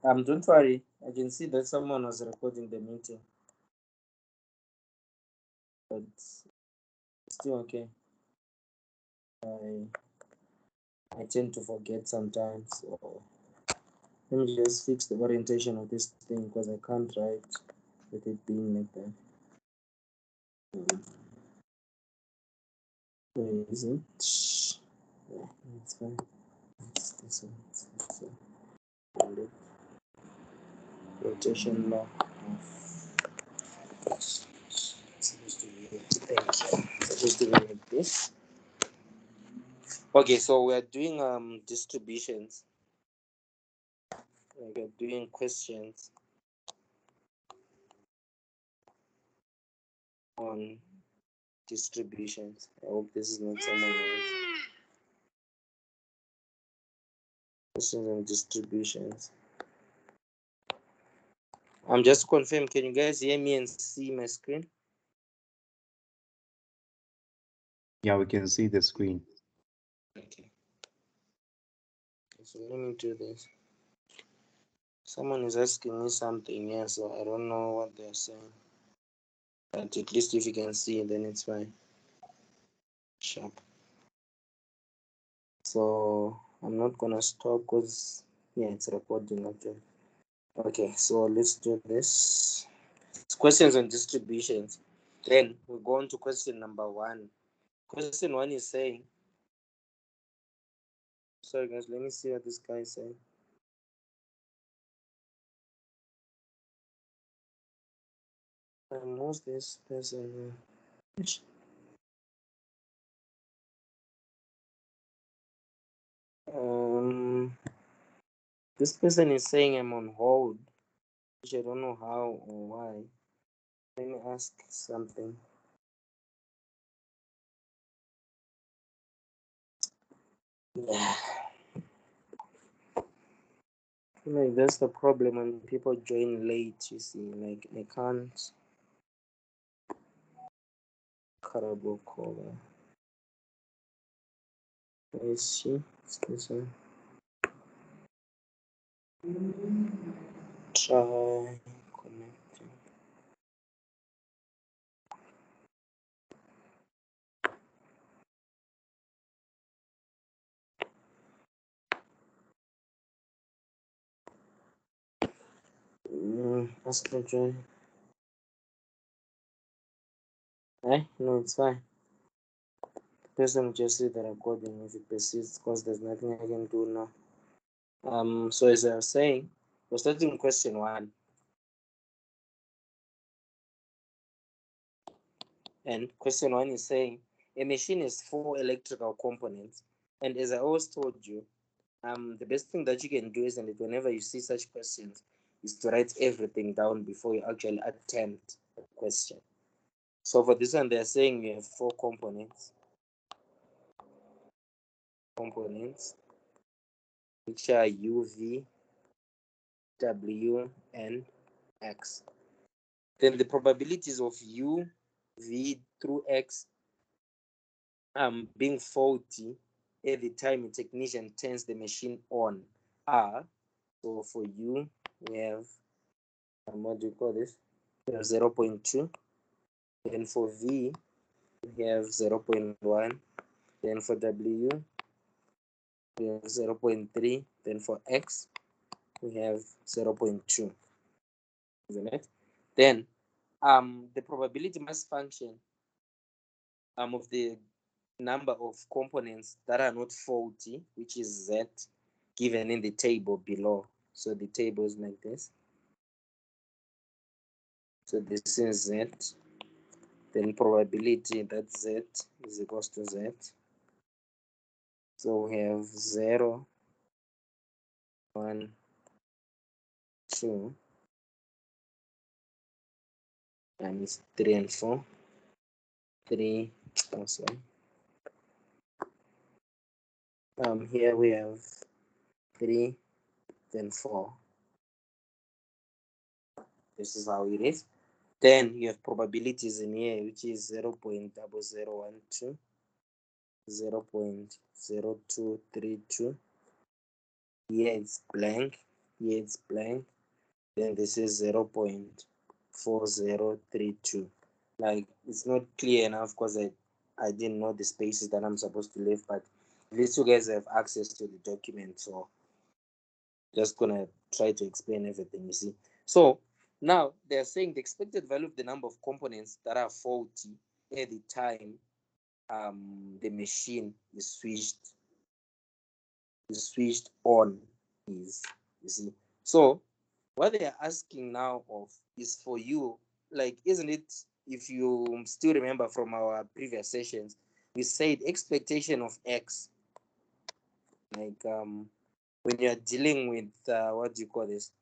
Don't worry. I can see that someone was recording the meeting, but still okay. I I tend to forget sometimes. So let me just fix the orientation of this thing because I can't write with it being like that. Where is it? Yeah, it's fine. It's this one. It's this one. Rotation lock off. Supposed to be, thank you. Supposed to be like this. Okay, so we're doing distributions. We're doing questions on distributions. I hope this is not someone else. Questions on distributions. I'm just confirm. Can you guys hear me and see my screen? Yeah, we can see the screen. Okay. So let me do this. Someone is asking me something here, so I don't know what they're saying. But at least if you can see, then it's fine. Sharp. So I'm not gonna stop because yeah, it's recording actually. Okay, so let's do this. It's questions on distributions. Then we go on to question number 1. Question 1 is saying, sorry guys, let me see what this guy is saying. Who's this person? This person is saying I'm on hold, which I don't know how or why. Let me ask something. Yeah. Like that's the problem when people join late, you see. Like I can't Carabo cover. Where is she? It's this one. Try connecting. Ask her join. No, it's fine. The person just see the recording if it persists because there's nothing I can do now. So as I was saying, we're starting question 1. And question 1 is saying a machine has 4 electrical components. And as I always told you, the best thing that you can do is, and whenever you see such questions, is to write everything down before you actually attempt a question. So for this one, they're saying you have 4 components, which are U, V, W, and X. Then the probabilities of U, V through X being faulty at the time a technician turns the machine on are, so for U, we have, what do you call this? We have 0.2. Then for V, we have 0.1. Then for W, we have 0.3. Then for X, we have 0.2. Isn't it? Then the probability mass function of the number of components that are not faulty, which is Z, given in the table below. So the table is like this. So this is Z. Then probability that Z is equals to Z. So we have 0, 1, 2, times 3 and 4. 3, oh sorry. Here we have 3, then 4. This is how it is. Then you have probabilities in here, which is 0.0012, 0.0232. Here it's blank. here it's blank, then this is 0.4032. Like, it's not clear enough because I didn't know the spaces that I'm supposed to leave, but at least you guys have access to the document, so just gonna try to explain everything, you see. So now they're saying the expected value of the number of components that are faulty at the time the machine is switched on is, you see. So what they are asking now of is for you, like, isn't it, if you still remember from our previous sessions, we said expectation of x, like when you're dealing with what do you call this,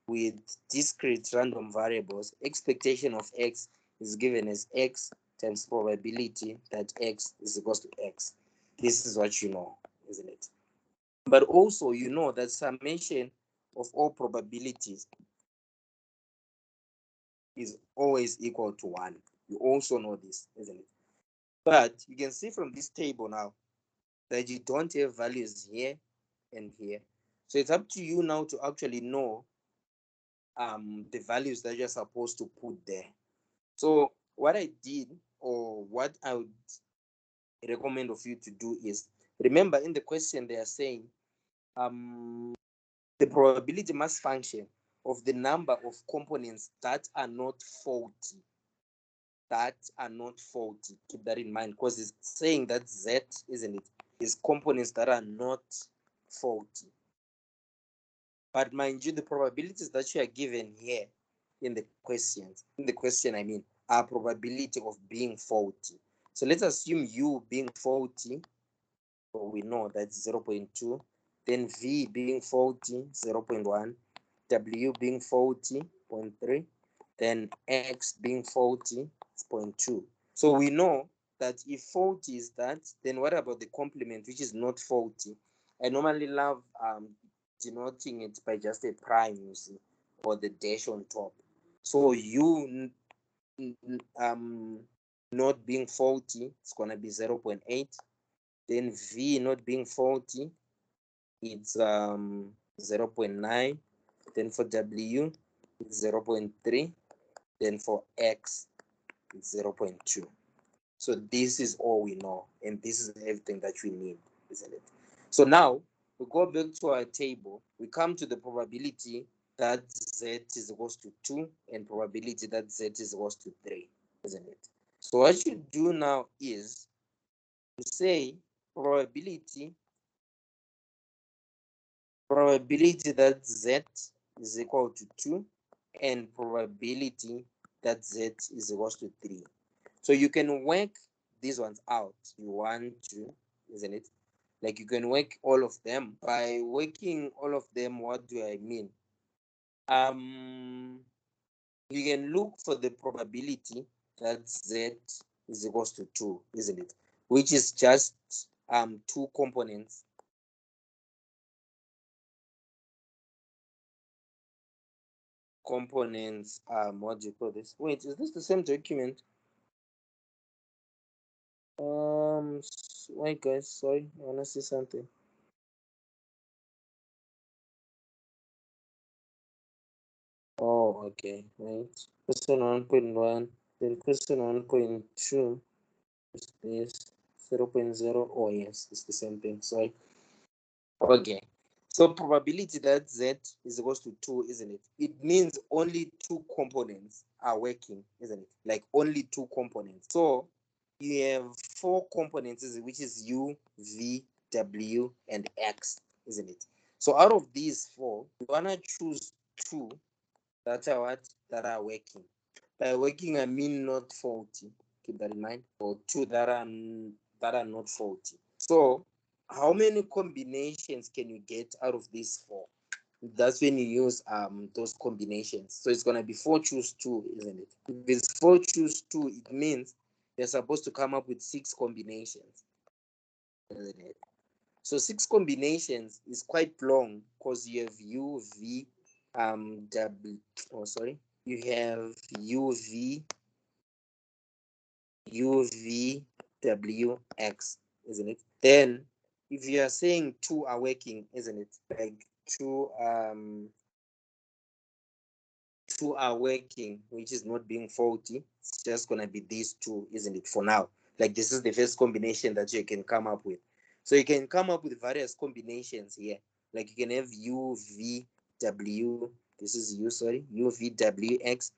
with discrete random variables, expectation of x is given as x times probability that x is equals to x. This is what you know, isn't it? But also you know that summation of all probabilities is always equal to 1. You also know this, isn't it? But you can see from this table now that you don't have values here and here. So it's up to you now to actually know the values that you're supposed to put there. So what I did, or what I would recommend of you to do, is, remember in the question they are saying the probability mass function of the number of components that are not faulty. Keep that in mind, because it's saying that Z, isn't it, is components that are not faulty. But mind you, the probabilities that you are given here in the question I mean, are probability of being faulty. So let's assume U being faulty, so we know that's 0.2, then V being faulty, 0.1, W being faulty, 0.3, then X being faulty, 0.2. So we know that if faulty is that, then what about the complement, which is not faulty? I normally love denoting it by just a prime, you see, or the dash on top. So U not being faulty, it's going to be 0.8. Then V not being faulty, it's 0.9. Then for W, it's 0.3. Then for X, it's 0.2. So this is all we know, and this is everything that we need, isn't it? So now we go back to our table. We come to the probability that Z is equals to 2 and probability that Z is equals to 3, isn't it? So what you do now is to say probability that Z is equal to 2 and probability that Z is equals to 3. So you can work these ones out. You want to, isn't it? Like, you can work all of them. By working all of them, what do I mean? You can look for the probability that Z is equals to 2, isn't it? Which is just 2 components. What do you call this? Wait, is this the same document? Wait guys, sorry, I wanna see something. Oh, okay, wait. Question 1.1, then question 1.2 is this 0.0. Oh yes, it's the same thing. Sorry. Okay. So probability that Z is equals to 2, isn't it? It means only 2 components are working, isn't it? Like, only 2 components. So you have 4 components, which is U, V, W, and X, isn't it? So out of these 4, you wanna choose 2 that are what? That are working. By working, I mean not faulty. Keep that in mind. Or 2 that are not faulty. So how many combinations can you get out of these 4? That's when you use those combinations. So it's gonna be 4 choose 2, isn't it? If it's 4 choose 2, it means they're supposed to come up with 6 combinations, isn't it? So 6 combinations is quite long because you have U, V, W. Oh, sorry. You have U, V, U, V, W, X, isn't it? Then if you are saying 2 are working, isn't it? Like two are working, which is not being faulty, it's just gonna be these two, isn't it? For now, like this is the first combination that you can come up with. So you can come up with various combinations here. Like you can have U V W. This is U, sorry, U V W X,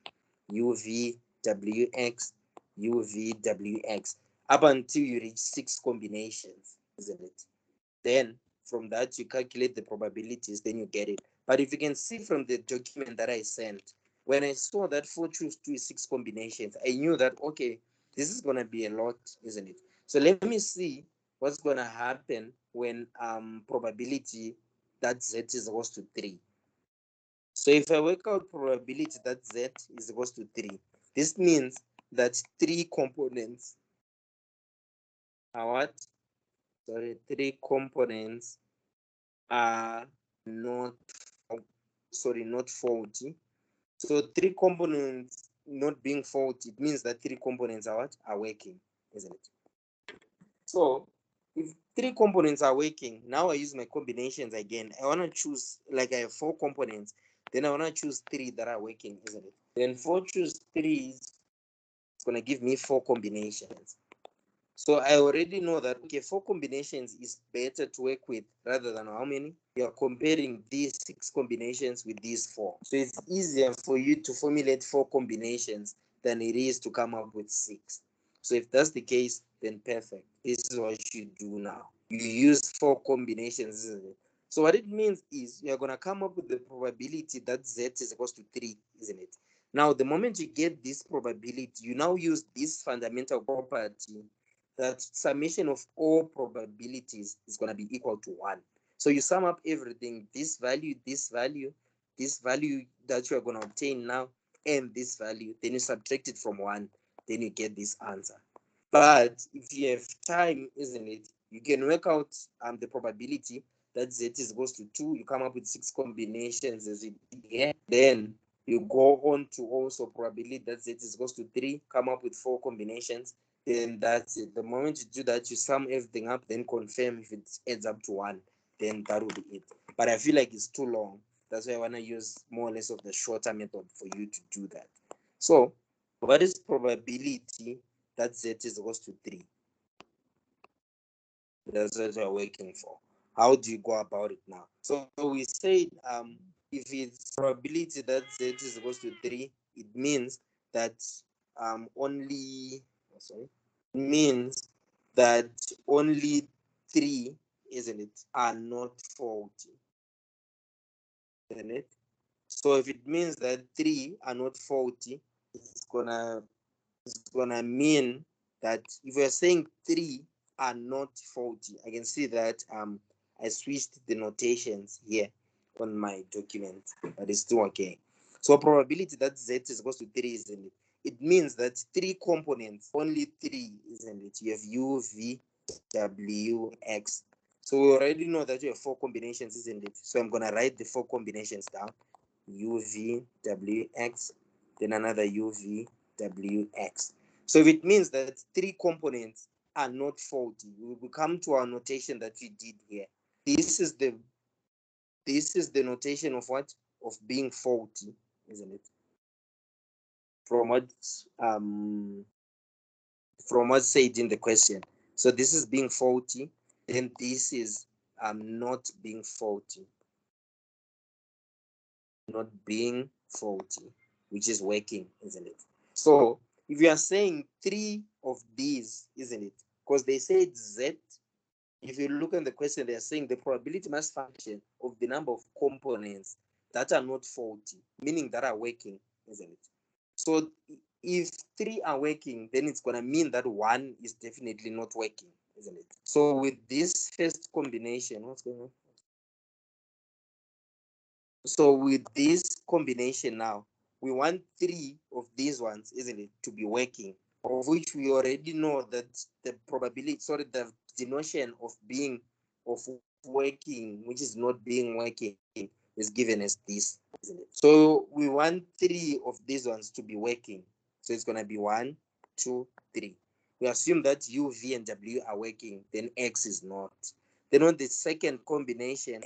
U V W X, U V W X, up until you reach 6 combinations, isn't it? Then from that you calculate the probabilities, then you get it. But if you can see from the document that I sent, when I saw that 4 choose 2 is 6 combinations, I knew that, okay, this is going to be a lot, isn't it? So let me see what's going to happen when probability that Z is equals to 3. So if I work out probability that Z is equals to 3, this means that 3 components are what? Sorry, 3 components are not faulty. So 3 components not being faulty, it means that 3 components are what? Are working, isn't it? So if 3 components are working, now I use my combinations again. I want to choose, like I have 4 components, then I want to choose 3 that are working, isn't it? Then 4 choose 3 is going to give me 4 combinations. So I already know that, okay, 4 combinations is better to work with rather than how many? You're comparing these 6 combinations with these 4. So it's easier for you to formulate 4 combinations than it is to come up with 6. So if that's the case, then perfect. This is what you do now. You use 4 combinations, isn't it? So what it means is you're going to come up with the probability that Z is equals to 3, isn't it? Now, the moment you get this probability, you now use this fundamental property that summation of all probabilities is going to be equal to 1. So you sum up everything, this value that you are going to obtain now, and this value, then you subtract it from 1, then you get this answer. But if you have time, isn't it, you can work out the probability that Z is equals to 2. You come up with 6 combinations as you did here. Then you go on to also probability that Z is equals to 3, come up with 4 combinations. Then that's it. The moment you do that, you sum everything up, then confirm if it adds up to 1, then that will be it. But I feel like it's too long. That's why I want to use more or less of the shorter method for you to do that. So what is probability that Z is equals to 3? That's what we're working for. How do you go about it now? So we said if it's probability that Z is equals to 3, it means that only only 3, isn't it, are not faulty, isn't it? So if it means that 3 are not faulty, it's gonna mean that if we're saying 3 are not faulty, I can see that I switched the notations here on my document, but it's still okay. So probability that Z is equals to 3, isn't it? It means that 3 components, only 3, isn't it? You have U, V, W, X. So we already know that you have 4 combinations, isn't it? So I'm gonna write the 4 combinations down. U, V, W, X, then another U, V, W, X. So if it means that 3 components are not faulty, we will come to our notation that we did here. This is the notation of what? Of being faulty, isn't it? From what's said in the question. So this is being faulty, then this is not being faulty. Not being faulty, which is working, isn't it? So if you are saying 3 of these, isn't it? Because they said Z. If you look at the question, they are saying the probability mass function of the number of components that are not faulty, meaning that are working, isn't it? So if 3 are working, then it's going to mean that 1 is definitely not working, isn't it? So with this first combination, what's going on? So with this combination now, we want 3 of these ones, isn't it, to be working, of which we already know that the probability, the notion of working, which is not being working, is given as this, isn't it? So we want 3 of these ones to be working. So it's going to be 1, 2, 3. We assume that U, V, and W are working, then X is not. Then on the second combination,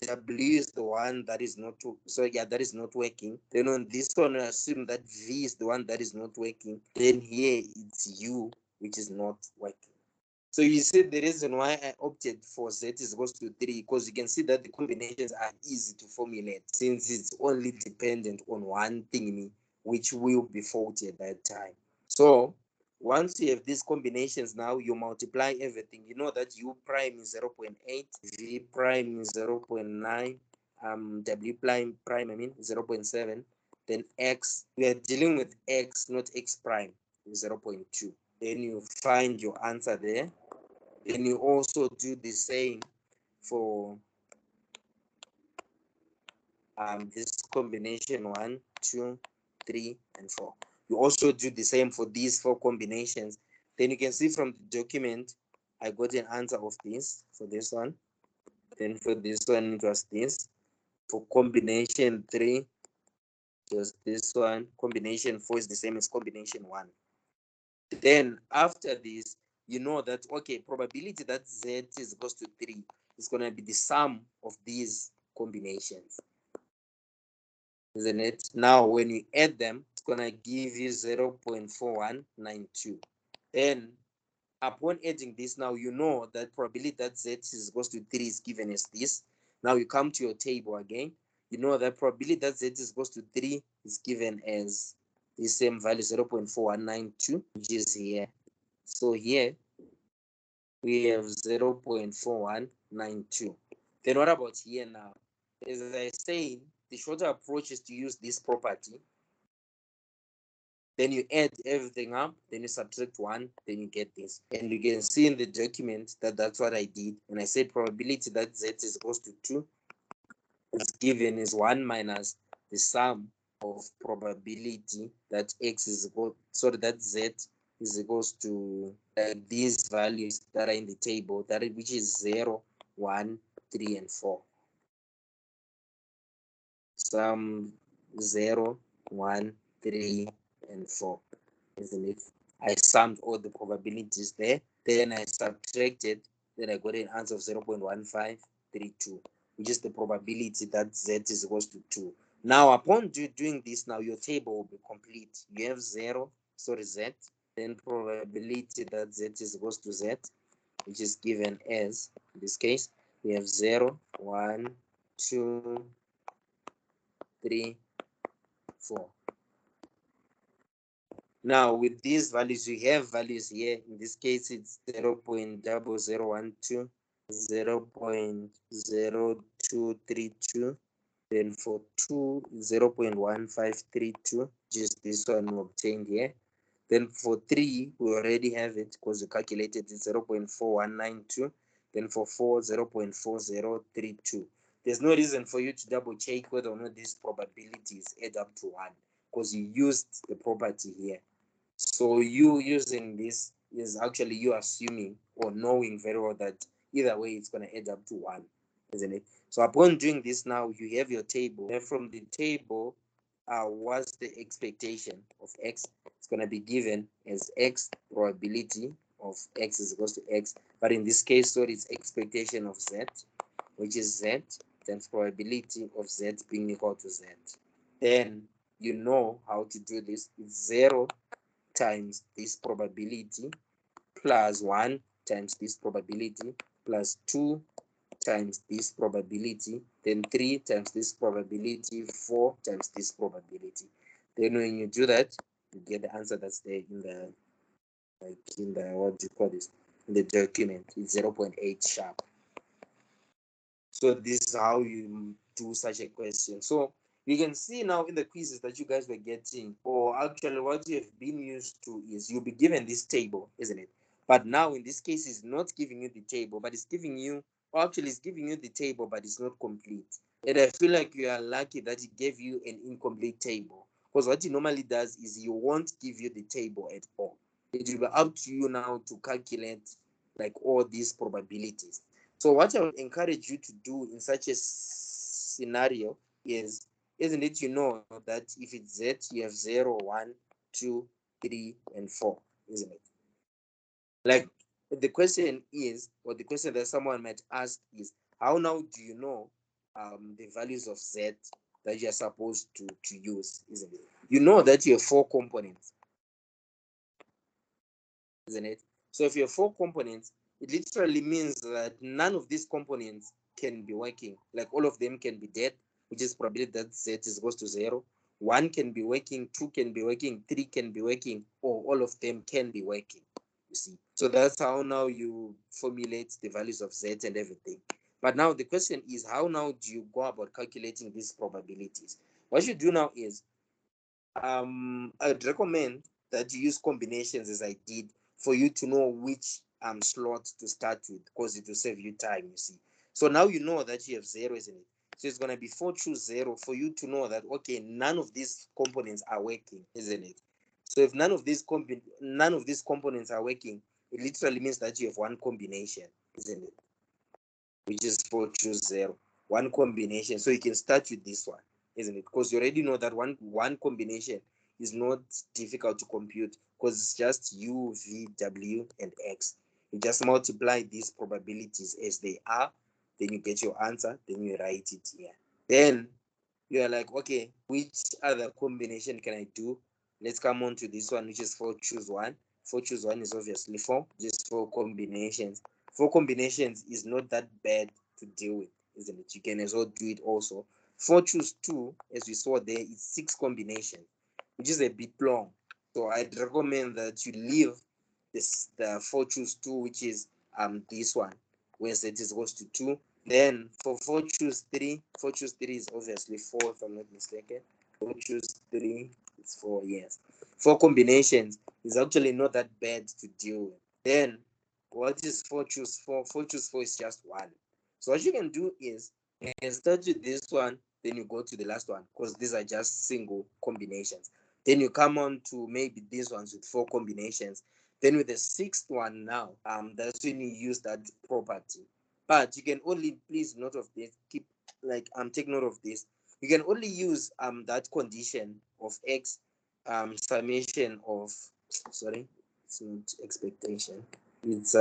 W is the one that is not, so yeah, that is not working. Then on this one, I assume that V is the one that is not working. Then here it's U, which is not working. So you see the reason why I opted for Z is equals to 3, because you can see that the combinations are easy to formulate since it's only dependent on one thingy, which will be faulty at that time. So once you have these combinations, now you multiply everything. You know that U prime is 0.8, V prime is 0.9, W prime, I mean 0.7. Then X, we are dealing with X, not X prime, 0.2. Then you find your answer there. Then you also do the same for this combination 1, 2, 3, and 4. You also do the same for these 4 combinations. Then you can see from the document, I got an answer of this for this one. Then for this one, it was this. For combination 3, just this one. Combination 4 is the same as combination 1. Then after this, you know that, okay, probability that Z is equals to 3 is going to be the sum of these combinations, isn't it? Now, when you add them, it's going to give you 0.4192. Then, upon adding this, now you know that probability that Z is equals to 3 is given as this. Now, you come to your table again. You know that probability that Z is equals to 3 is given as the same value, 0.4192, which is here. So here we have 0.4192. Then what about here now? As I said, the shorter approach is to use this property. Then you add everything up, then you subtract 1, then you get this. And you can see in the document that that's what I did. And I said probability that Z is equals to 2 is given as 1 minus the sum of probability that X is equal, sorry, that Z is equals to these values that are in the table, that which is 0, 1, 3, and 4. Sum 0, 1, 3, and 4, isn't it? I summed all the probabilities there, then I subtracted, then I got an answer of 0.1532, which is the probability that Z is equals to 2. Now, upon doing this, now your table will be complete. You have 0, sorry, Z, then probability that Z is equals to Z, which is given as, in this case, we have 0, 1, 2, 3, 4. Now, with these values, we have values here. In this case, it's 0.0012, 0.0232. Then for 2, 0.1532, which is this one we obtained here. Then for 3, we already have it because we calculated it, 0.4192. Then for 4, 0.4032. There's no reason for you to double check whether or not these probabilities add up to 1, because you used the property here. So you using this is actually you assuming or knowing very well that either way it's going to add up to 1, isn't it? So upon doing this, now you have your table. And from the table, what's the expectation of X? It's going to be given as X, probability of X is equals to X. But in this case, so it's expectation of Z, which is Z, times probability of Z being equal to Z. Then you know how to do this. It's 0 times this probability plus 1 times this probability plus 2 times this probability, then 3 times this probability, 4 times this probability. Then when you do that, you get the answer that's there in the, like in the, what do you call this, in the document. It's 0.8 sharp. So this is how you do such a question. So you can see now in the quizzes that you guys were getting, or actually what you have been used to is you'll be given this table, isn't it? But now in this case, it's not giving you the table, but it's giving you, or actually it's giving you the table, but it's not complete. And I feel like you are lucky that it gave you an incomplete table, because what it normally does is you won't give you the table at all. It will be up to you now to calculate like all these probabilities. So what I would encourage you to do in such a scenario is, isn't it, you know that if it's Z, you have 0, 1, 2, 3, and 4, isn't it? Like the question is, or the question that someone might ask is, how now do you know the values of Z that you're supposed to use, isn't it? You know that you have 4 components, isn't it? So if you have 4 components, it literally means that none of these components can be working. Like all of them can be dead, which is probability that Z is equals to 0. 1 can be working, 2 can be working, 3 can be working, or all of them can be working. You see, so that's how now you formulate the values of Z and everything. But now the question is, how now do you go about calculating these probabilities? What you do now is, I'd recommend that you use combinations as I did for you to know which slot to start with, because it will save you time, you see. So now you know that you have 0, isn't it? So it's going to be 4 choose 0 for you to know that, okay, none of these components are working, isn't it? So if none of these components are working, it literally means that you have one combination, isn't it? Which is 4 choose 0. One combination. So you can start with this one, isn't it? Because you already know that one combination is not difficult to compute, because it's just U, V, W, and X. You just multiply these probabilities as they are, then you get your answer, then you write it here. Then you are like, okay, which other combination can I do? Let's come on to this one, which is 4 choose 1. 4 choose 1 is obviously 4, just 4 combinations. 4 combinations is not that bad to deal with, isn't it? You can as well do it also. 4 choose 2, as we saw there, is 6 combinations, which is a bit long. So I'd recommend that you leave the 4 choose 2, which is this one, where Z is equals to 2. Then for 4 choose 3, 4 choose 3 is obviously 4, if I'm not mistaken. 4 choose 3 is 4, yes. 4 combinations is actually not that bad to deal with. Then what is 4 choose 4? 4 choose 4 is just 1. So what you can do is, you can start with this one, then you go to the last one, because these are just single combinations. Then you come on to maybe these ones with 4 combinations. Then with the 6th one now, that's when you use that property. But you can only, please note of this, keep like take note of this. You can only use that condition of X summation of, sorry, it's not expectation, it's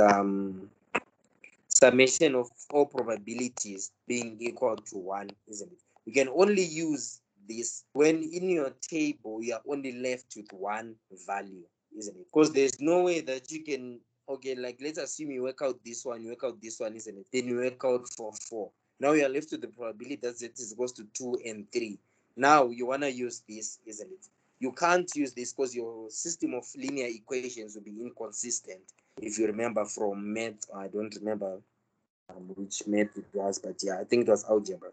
summation of all probabilities being equal to 1, isn't it? You can only use this when in your table you are only left with one value, isn't it? Because there's no way that you can, okay, like let's assume you work out this one, isn't it? Then you work out for 4. Now you are left with the probability that Z is equals to 2 and 3. Now you want to use this, isn't it? You can't use this because your system of linear equations will be inconsistent. If you remember from math, I don't remember which math it was, but yeah, I think it was algebra.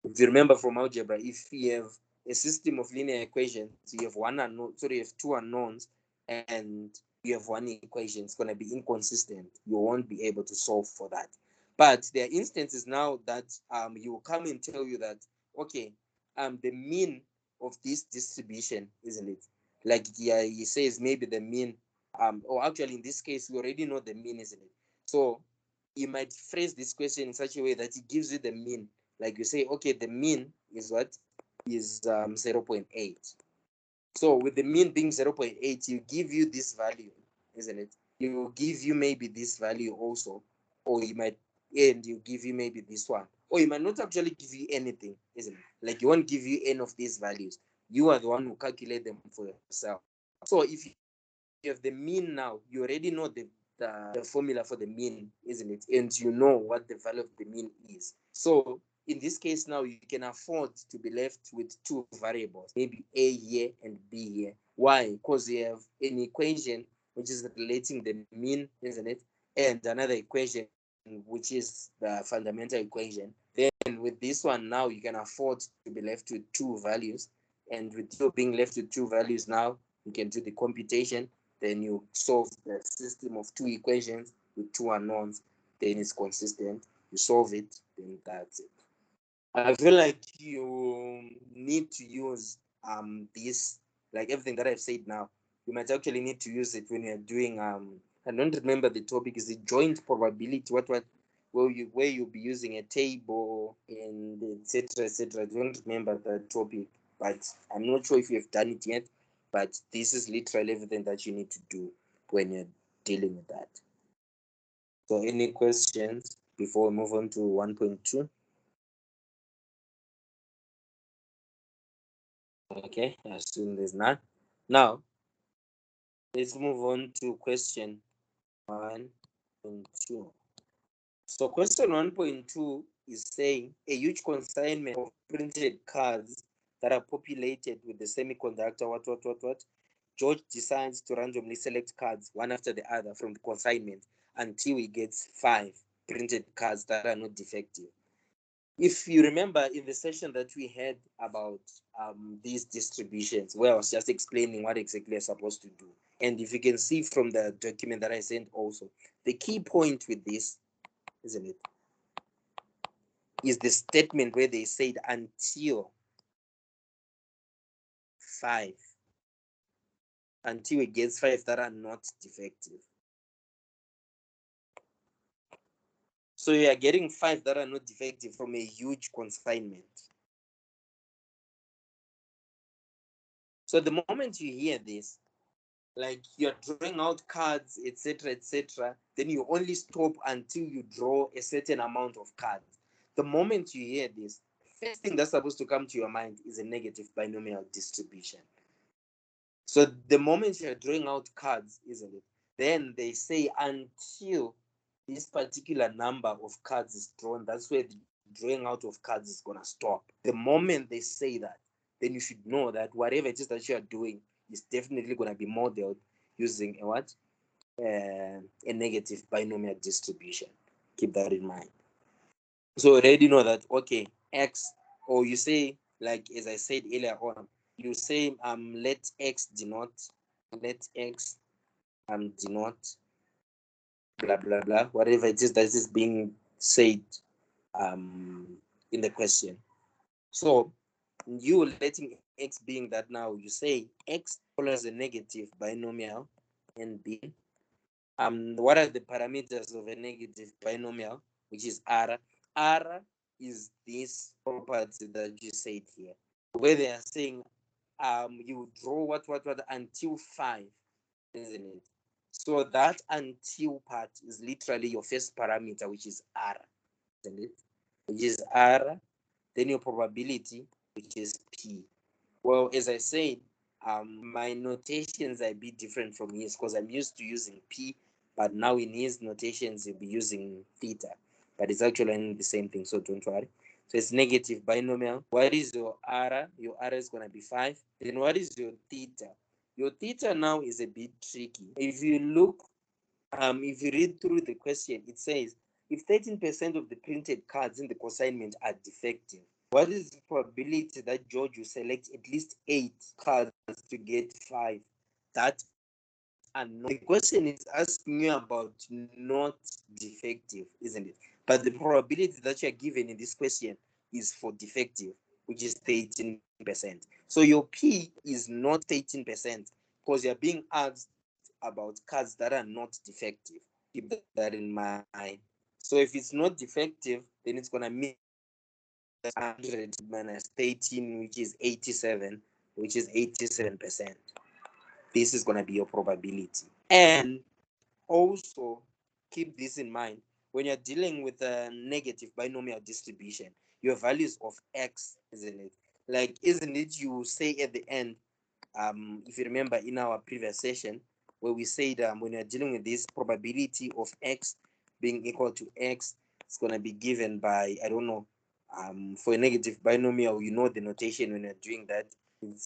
If you remember from algebra, if you have a system of linear equations, you have one unknown, sorry, you have two unknowns, and you have one equation, it's going to be inconsistent. You won't be able to solve for that. But there are instances now that you will come and tell you that, okay, the mean of this distribution, isn't it? Like yeah, he says maybe the mean, or actually in this case, we already know the mean, isn't it? So you might phrase this question in such a way that it gives you the mean. Like you say, okay, the mean is what? Is 0.8. So with the mean being 0.8, you give you this value, isn't it? You will give you maybe this value also, or you might, and you give you maybe this one, or you might not actually give you anything, isn't it? Like you won't give you any of these values. You are the one who calculate them for yourself. So if you have the mean now, you already know the formula for the mean, isn't it? And you know what the value of the mean is. So in this case now, you can afford to be left with two variables, maybe A here and B here. Why? Because you have an equation which is relating the mean, isn't it? And another equation which is the fundamental equation. Then with this one now, you can afford to be left with two values. And with you being left with two values now, you can do the computation. Then you solve the system of two equations with two unknowns. Then it's consistent. You solve it, then that's it. I feel like you need to use this, like everything that I've said now. You might actually need to use it when you're doing I don't remember the topic. Is it joint probability? What where you'll be using a table and etc. etc. I don't remember the topic, but I'm not sure if you've done it yet. But this is literally everything that you need to do when you're dealing with that. So any questions before we move on to 1.2? Okay, I assume there's none. Now, let's move on to question 1.2. So question 1.2 is saying a huge consignment of printed cards that are populated with the semiconductor, what. George decides to randomly select cards one after the other from the consignment until he gets 5 printed cards that are not defective. If you remember in the session that we had about these distributions, where I was just explaining what exactly you're supposed to do, and if you can see from the document that I sent also, the key point with this, isn't it, is the statement where they said until 5, until it gets 5 that are not defective. So you are getting 5 that are not defective from a huge consignment. So the moment you hear this, like you're drawing out cards, etc., then you only stop until you draw a certain amount of cards. The moment you hear this, first thing that's supposed to come to your mind is a negative binomial distribution. So the moment you're drawing out cards, isn't it? Then they say until this particular number of cards is drawn, that's where the drawing out of cards is going to stop. The moment they say that, then you should know that whatever it is that you are doing is definitely going to be modeled using a what? A negative binomial distribution. Keep that in mind. So already know that, okay, X, or you say, like as I said earlier on, you say let X denote blah blah blah, whatever it is that is being said in the question. So you letting X being that, now you say X follows a negative binomial and B. What are the parameters of a negative binomial, which is R? R is this property that you said here, where they are saying you draw what until 5, isn't it? So that until part is literally your first parameter, which is R, isn't it? Which is R, then your probability, which is P. Well, as I said, my notations are a bit different from his because I'm used to using P, but now in his notations, he'll be using theta. But it's actually the same thing, so don't worry. So it's negative binomial. What is your R? Your R is going to be 5. Then what is your theta? Your theta now is a bit tricky. If you look, if you read through the question, it says if 13% of the printed cards in the consignment are defective, what is the probability that George will select at least 8 cards to get 5? That and the question is asking you about not defective, isn't it? But the probability that you're given in this question is for defective, which is 13%. So your P is not 13% because you're being asked about cards that are not defective. Keep that in mind. So if it's not defective, then it's going to mean 100 minus 13, which is 87, which is 87%. This is going to be your probability. And also keep this in mind when you're dealing with a negative binomial distribution, your values of X, isn't it? Like, isn't it you say at the end, if you remember in our previous session, where we said when you're dealing with this probability of X being equal to X, it's going to be given by, I don't know, for a negative binomial, you know the notation when you're doing that. It's,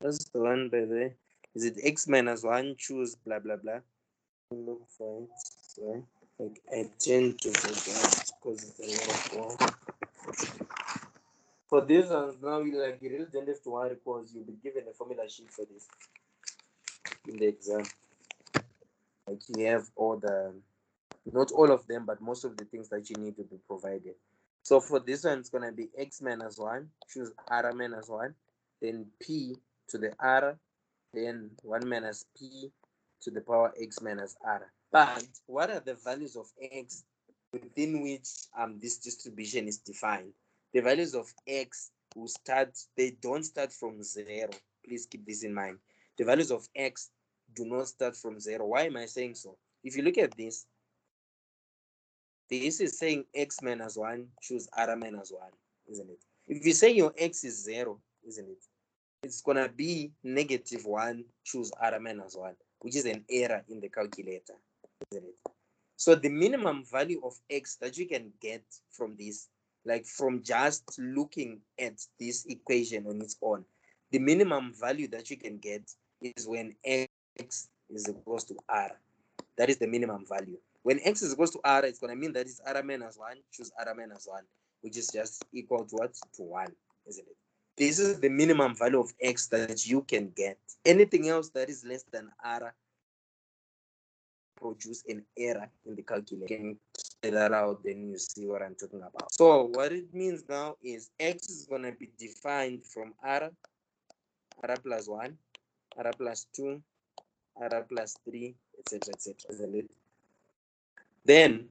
that's the one by the way. Is it X minus 1, choose blah, blah, blah. Look for it. Sorry. Like, I tend to forget because it's a lot of work. For this ones, now you really don't have to worry because you'll be given a formula sheet for this in the exam. Like you have all the, not all of them, but most of the things that you need to be provided. So for this one, it's gonna be X minus 1, choose R minus 1, then P to the R, then 1 minus P to the power X minus R. But what are the values of X within which this distribution is defined? The values of X will start, they don't start from 0. Please keep this in mind. The values of X do not start from 0. Why am I saying so? If you look at this is saying X minus 1, choose R minus 1, isn't it? If you say your x is 0, isn't it? It's gonna be -1, choose r minus 1, which is an error in the calculator, isn't it? So the minimum value of x that you can get from this, like from just looking at this equation on its own, the minimum value that you can get is when x is equals to r. That is the minimum value. When x is equals to r, it's going to mean that it's r minus 1, choose r minus 1, which is just equal to what? To 1, isn't it? This is the minimum value of x that you can get. Anything else that is less than r produce an error in the calculation. You can clear that out, then you see what I'm talking about. So what it means now is x is going to be defined from r plus 1, r plus 2, r plus 3, etc., etc., isn't it? Then,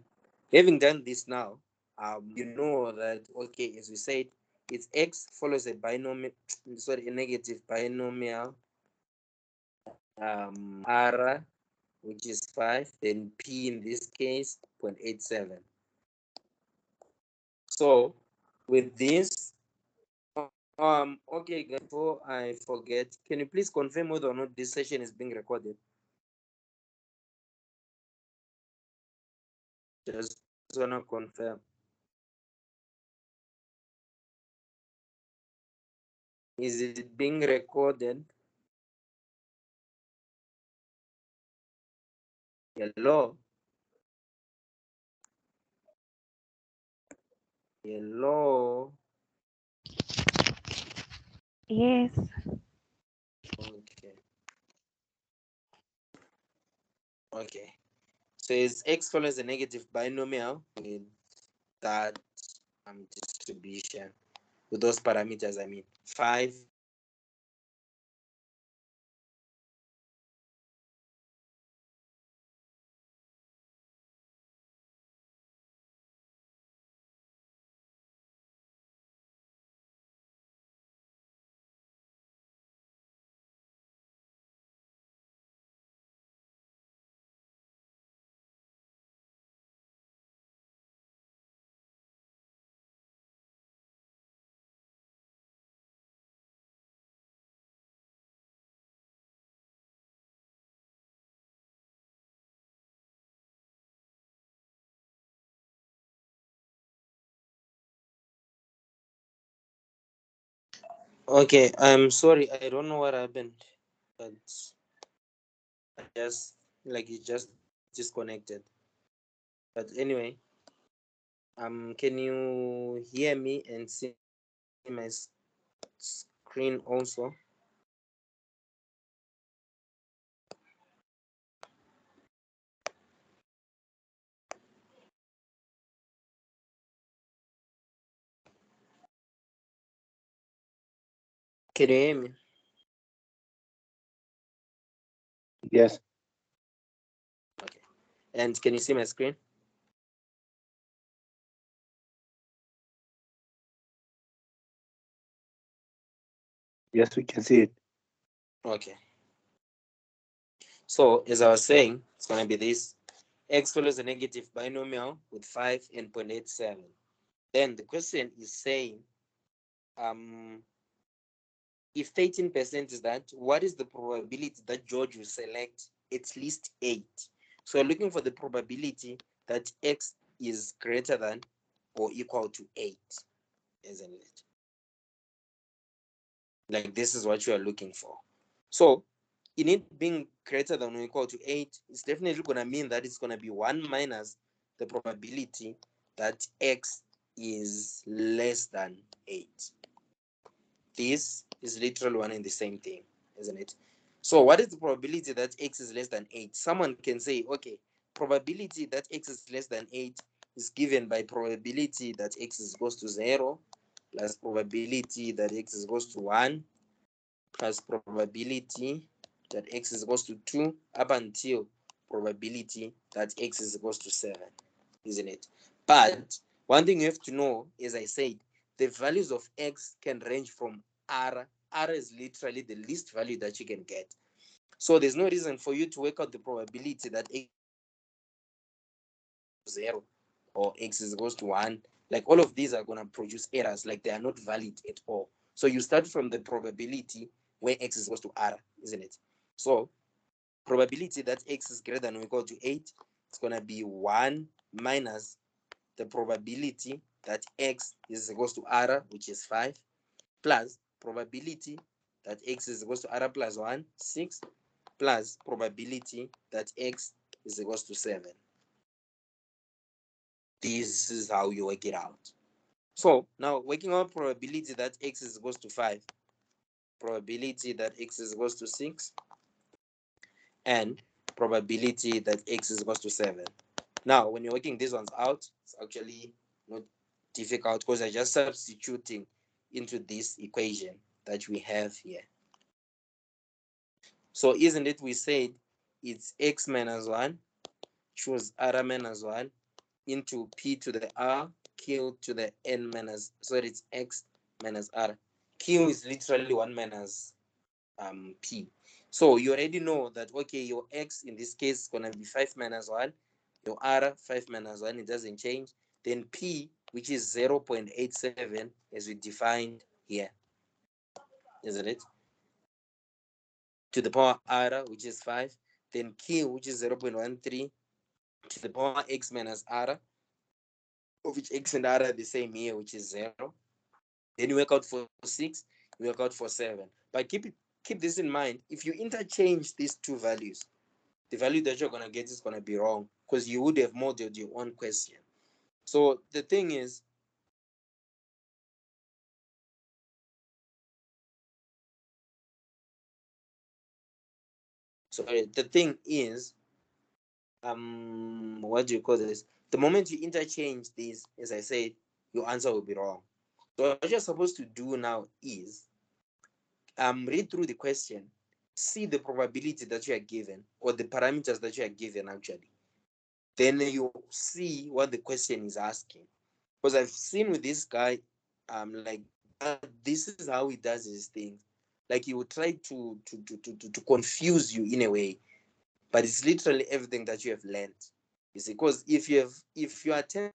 having done this now, you know that, okay, as we said, it's x follows a binomial, sorry, a negative binomial, r, which is 5, then p in this case, 0.87. So, with this, okay, before I forget, can you please confirm whether or not this session is being recorded? Just want to confirm. Is it being recorded? Hello? Hello? Yes. Okay. Okay. So is x follows a negative binomial with that distribution, with those parameters, I mean 5. Okay, I'm sorry, I don't know what happened, but I just like it just disconnected. But anyway, can you hear me and see my screen also? Can you hear me? Yes. Okay. And can you see my screen? Yes, we can see it. Okay. So as I was saying, it's going to be this. X follows a negative binomial with 5 and 0.87. Then the question is saying, if 13% is that, what is the probability that George will select at least 8? So we're looking for the probability that X is greater than or equal to 8, isn't it? Like this is what you are looking for. So in it being greater than or equal to 8, it's definitely going to mean that it's going to be 1 minus the probability that X is less than 8. This is literally one and the same thing, isn't it? So what is the probability that X is less than 8? Someone can say, okay, probability that X is less than 8 is given by probability that X is equals to 0 plus probability that X is equals to 1 plus probability that X is equals to 2 up until probability that X is equals to 7, isn't it? But one thing you have to know, as I said, the values of X can range from R. R is literally the least value that you can get. So there's no reason for you to work out the probability that X is 0 or X is equals to 1 Like all of these are going to produce errors, like they are not valid at all. So you start from the probability where x is equal to r, isn't it? So probability that x is greater than or equal to 8, it's going to be 1 minus the probability that x is equal to r, which is 5, plus probability that x is equal to r plus 1, 6, plus probability that x is equal to 7. This is how you work it out. So now working out probability that x is equal to 5, probability that x is equal to 6, and probability that x is equal to 7. Now, when you're working these ones out, it's actually not difficult because I'm just substituting into this equation that we have here. So isn't it we said it's x minus 1, choose r minus 1, into p to the r, q to the n minus, so it's x minus r. Q is literally 1 minus p. So you already know that, okay, your x in this case is going to be 5 minus 1, your r 5 minus 1, it doesn't change. Then p, which is 0.87, as we defined here, isn't it? To the power r, which is 5. Then q, which is 0.13, to the power x minus r, of which x and r are the same here, which is 0. Then you work out for 6, you work out for 7. But keep this in mind. If you interchange these two values, the value that you're going to get is going to be wrong because you would have modeled your own question. So the thing is, what do you call this? The moment you interchange these, as I said, your answer will be wrong. So what you're supposed to do now is read through the question, see the probability that you are given, or the parameters that you are given actually. Then you see what the question is asking. Because I've seen with this guy, like this is how he does his things. Like he will try to confuse you in a way, but it's literally everything that you have learned. You see, because if you attended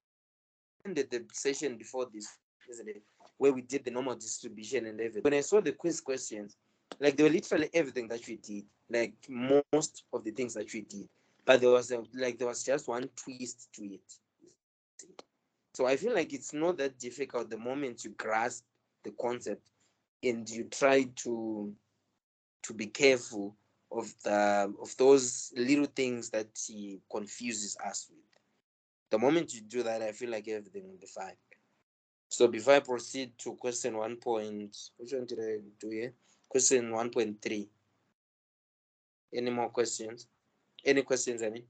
the session before this, isn't it, where we did the normal distribution and everything, when I saw the quiz questions, like they were literally everything that we did, like most of the things that we did, but there was just one twist to it. So I feel like it's not that difficult the moment you grasp the concept and you try to be careful of those little things that he confuses us with. The moment you do that, I feel like everything will be fine. So before I proceed to question 1. Which one did I do here? Question 1.3. Any more questions? Any questions, Annie?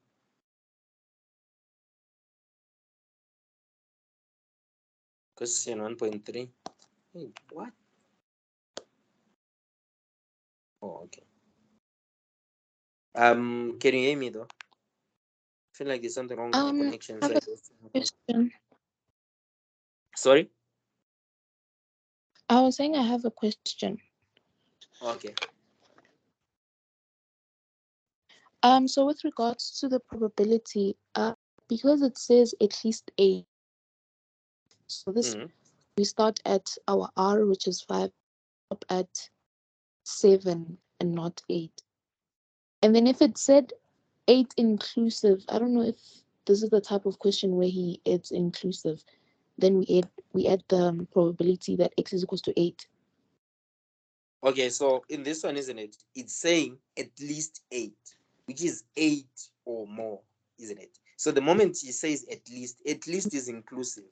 Question 1.3. Hey, what? Oh, okay. Can you hear me though? I feel like there's something wrong with my connection. I have a question. Sorry? I was saying I have a question. Okay. So with regards to the probability, because it says at least 8, so this we start at our R, which is 5, up at 7 and not 8. And then if it said 8 inclusive, I don't know if this is the type of question where he adds inclusive. Then we add the probability that x is equals to 8. Okay, so in this one, isn't it? It's saying at least 8, which is 8 or more, isn't it? So the moment he says at least is inclusive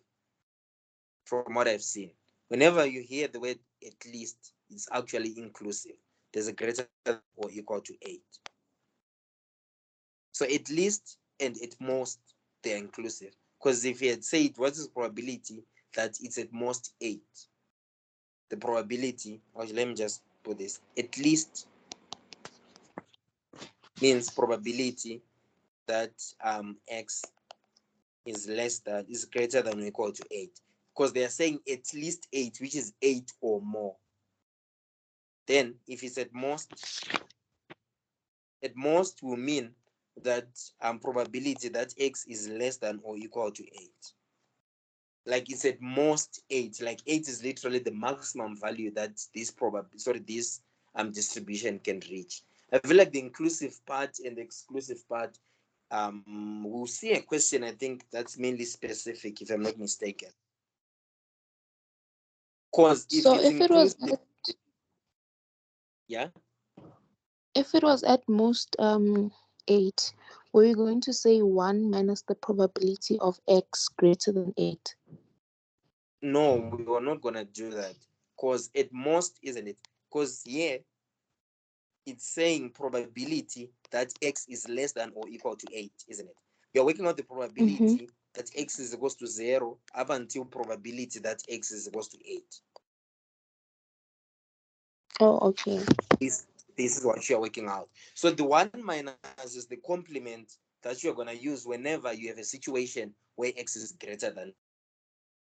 from what I've seen. Whenever you hear the word at least, it's actually inclusive. There's a greater or equal to 8. So at least and at most, they're inclusive. Because if he had said what is probability that it's at most 8, the probability, okay, let me just put this, at least means probability that x is greater than or equal to 8, because they are saying at least 8, which is 8 or more. Then if it's at most will mean that probability that x is less than or equal to 8. like it's at most 8. Like 8 is literally the maximum value that this distribution can reach. I feel like the inclusive part and the exclusive part, we'll see a question, I think that's mainly specific, if I'm not mistaken. Because if So it's inclusive, yeah. if it was at most 8, were you going to say 1 minus the probability of x greater than 8? No, we were not gonna do that. Because at most, isn't it? Because here it's saying probability that x is less than or equal to 8, isn't it? You're working out the probability that x is equals to 0 up until probability that x is equals to 8. Oh, okay. This is what you're working out. So the 1 minus is the complement that you're going to use whenever you have a situation where x is greater than,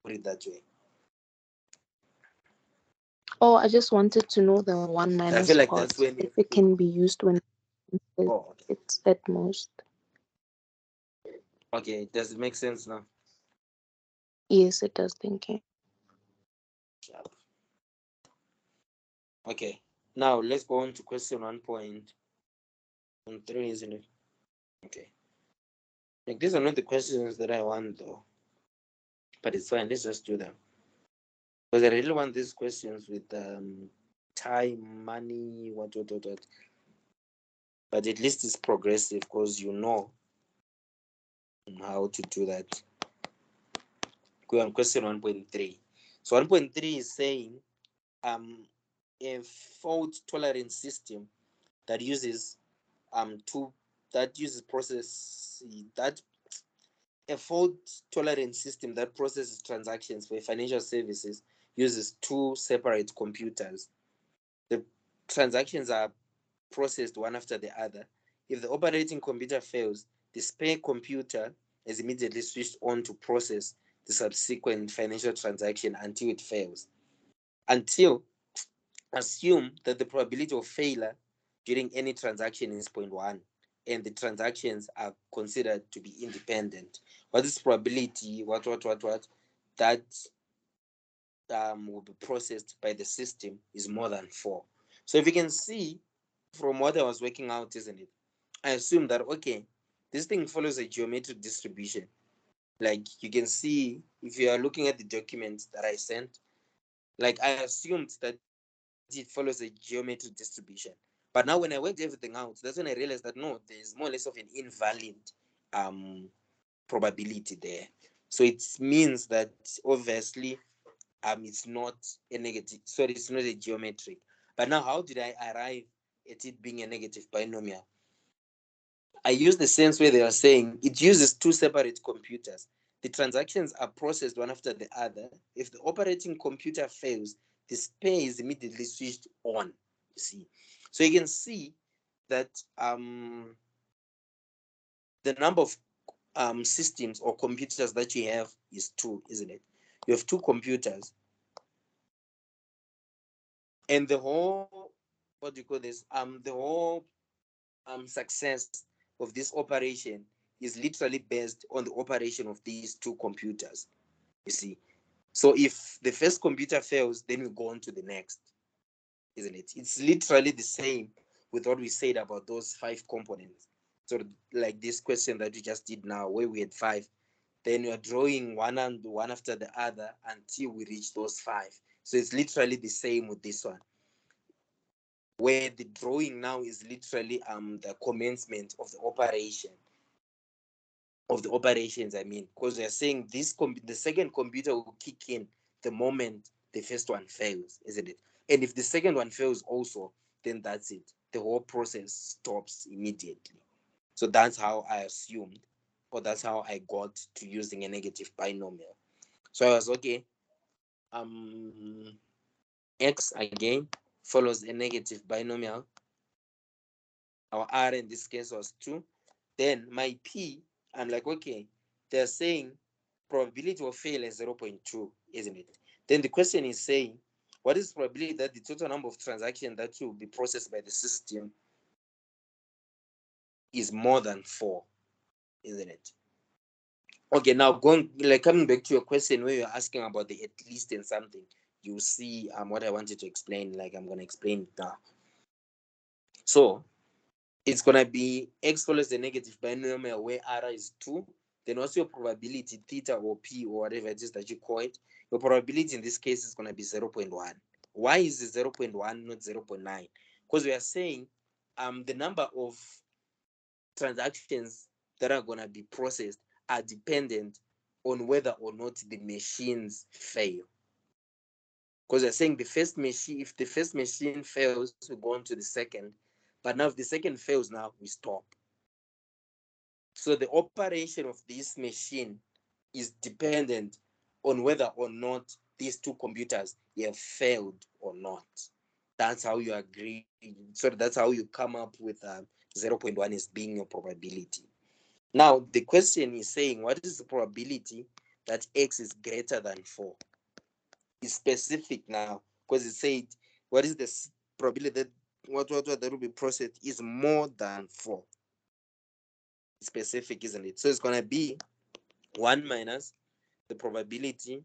put it that way. Oh, I just wanted to know the 1 minus I feel like part, that's when if it can be used when okay. it's at most. Okay, does it make sense now? Yes, it does. Thank you. Okay, now let's go on to question 1.3, isn't it? Okay. Like, these are not the questions that I want, though. But it's fine, let's just do them. Because I really want these questions with time, money, what. But at least it's progressive because you know how to do that. Go on question 1.3. So 1.3 is saying a fault tolerant system that uses a fault tolerant system that processes transactions for financial services uses 2 separate computers. The transactions are processed one after the other. If the operating computer fails, the spare computer is immediately switched on to process the subsequent financial transaction until it fails. Assume that the probability of failure during any transaction is 0.1 and the transactions are considered to be independent. What is probability? What that will be processed by the system is more than 4. So if you can see from what I was working out, isn't it? I assume that, okay, this thing follows a geometric distribution. Like you can see, if you are looking at the documents that I sent, like I assumed that it follows a geometric distribution. But now when I worked everything out, that's when I realized that no, there's more or less of an invalid probability there. So it means that obviously it's not a negative, sorry, it's not a geometric. But now how did I arrive at it being a negative binomial? I use the sense where they are saying it uses 2 separate computers. The transactions are processed one after the other. If the operating computer fails, the spare is immediately switched on. You see, so you can see that the number of systems or computers that you have is 2, isn't it? You have 2 computers, and the whole, what do you call this? The whole success of this operation is literally based on the operation of these 2 computers. You see, so if the first computer fails, then we go on to the next, isn't it? It's literally the same with what we said about those 5 components. So like this question that we just did now, where we had 5, then we are drawing one after the other until we reach those 5. So it's literally the same with this one, where the drawing now is literally the commencement of the operations, I mean, because we are saying the second computer will kick in the moment the first one fails, isn't it? And if the second one fails also, then that's it. The whole process stops immediately. So that's how I assumed, or that's how I got to using a negative binomial. So I was okay. X again follows a negative binomial. Our R in this case was 2. Then my P, I'm like, okay, they're saying probability of failure is 0.2, isn't it? Then the question is saying, what is probability that the total number of transactions that will be processed by the system is more than 4, isn't it? Okay, now coming back to your question where you're asking about the at least and something, you see what I wanted to explain, like I'm gonna explain it now. So it's gonna be x follows the negative binomial where r is 2. Then what's your probability, theta or p or whatever it is that you call it? Your probability in this case is gonna be 0.1. Why is it 0.1 not 0.9? Because we are saying the number of transactions that are gonna be processed are dependent on whether or not the machines fail. Because we're saying the first machine, if the first machine fails, we go on to the second. But now if the second fails, now we stop. So the operation of this machine is dependent on whether or not these two computers have failed or not. That's how you agree. So that's how you come up with 0.1 as being your probability. Now, the question is saying, what is the probability that x is greater than 4? It's specific now, because it said, what is the probability that what that will be processed is more than 4? It's specific, isn't it? So it's going to be 1 minus the probability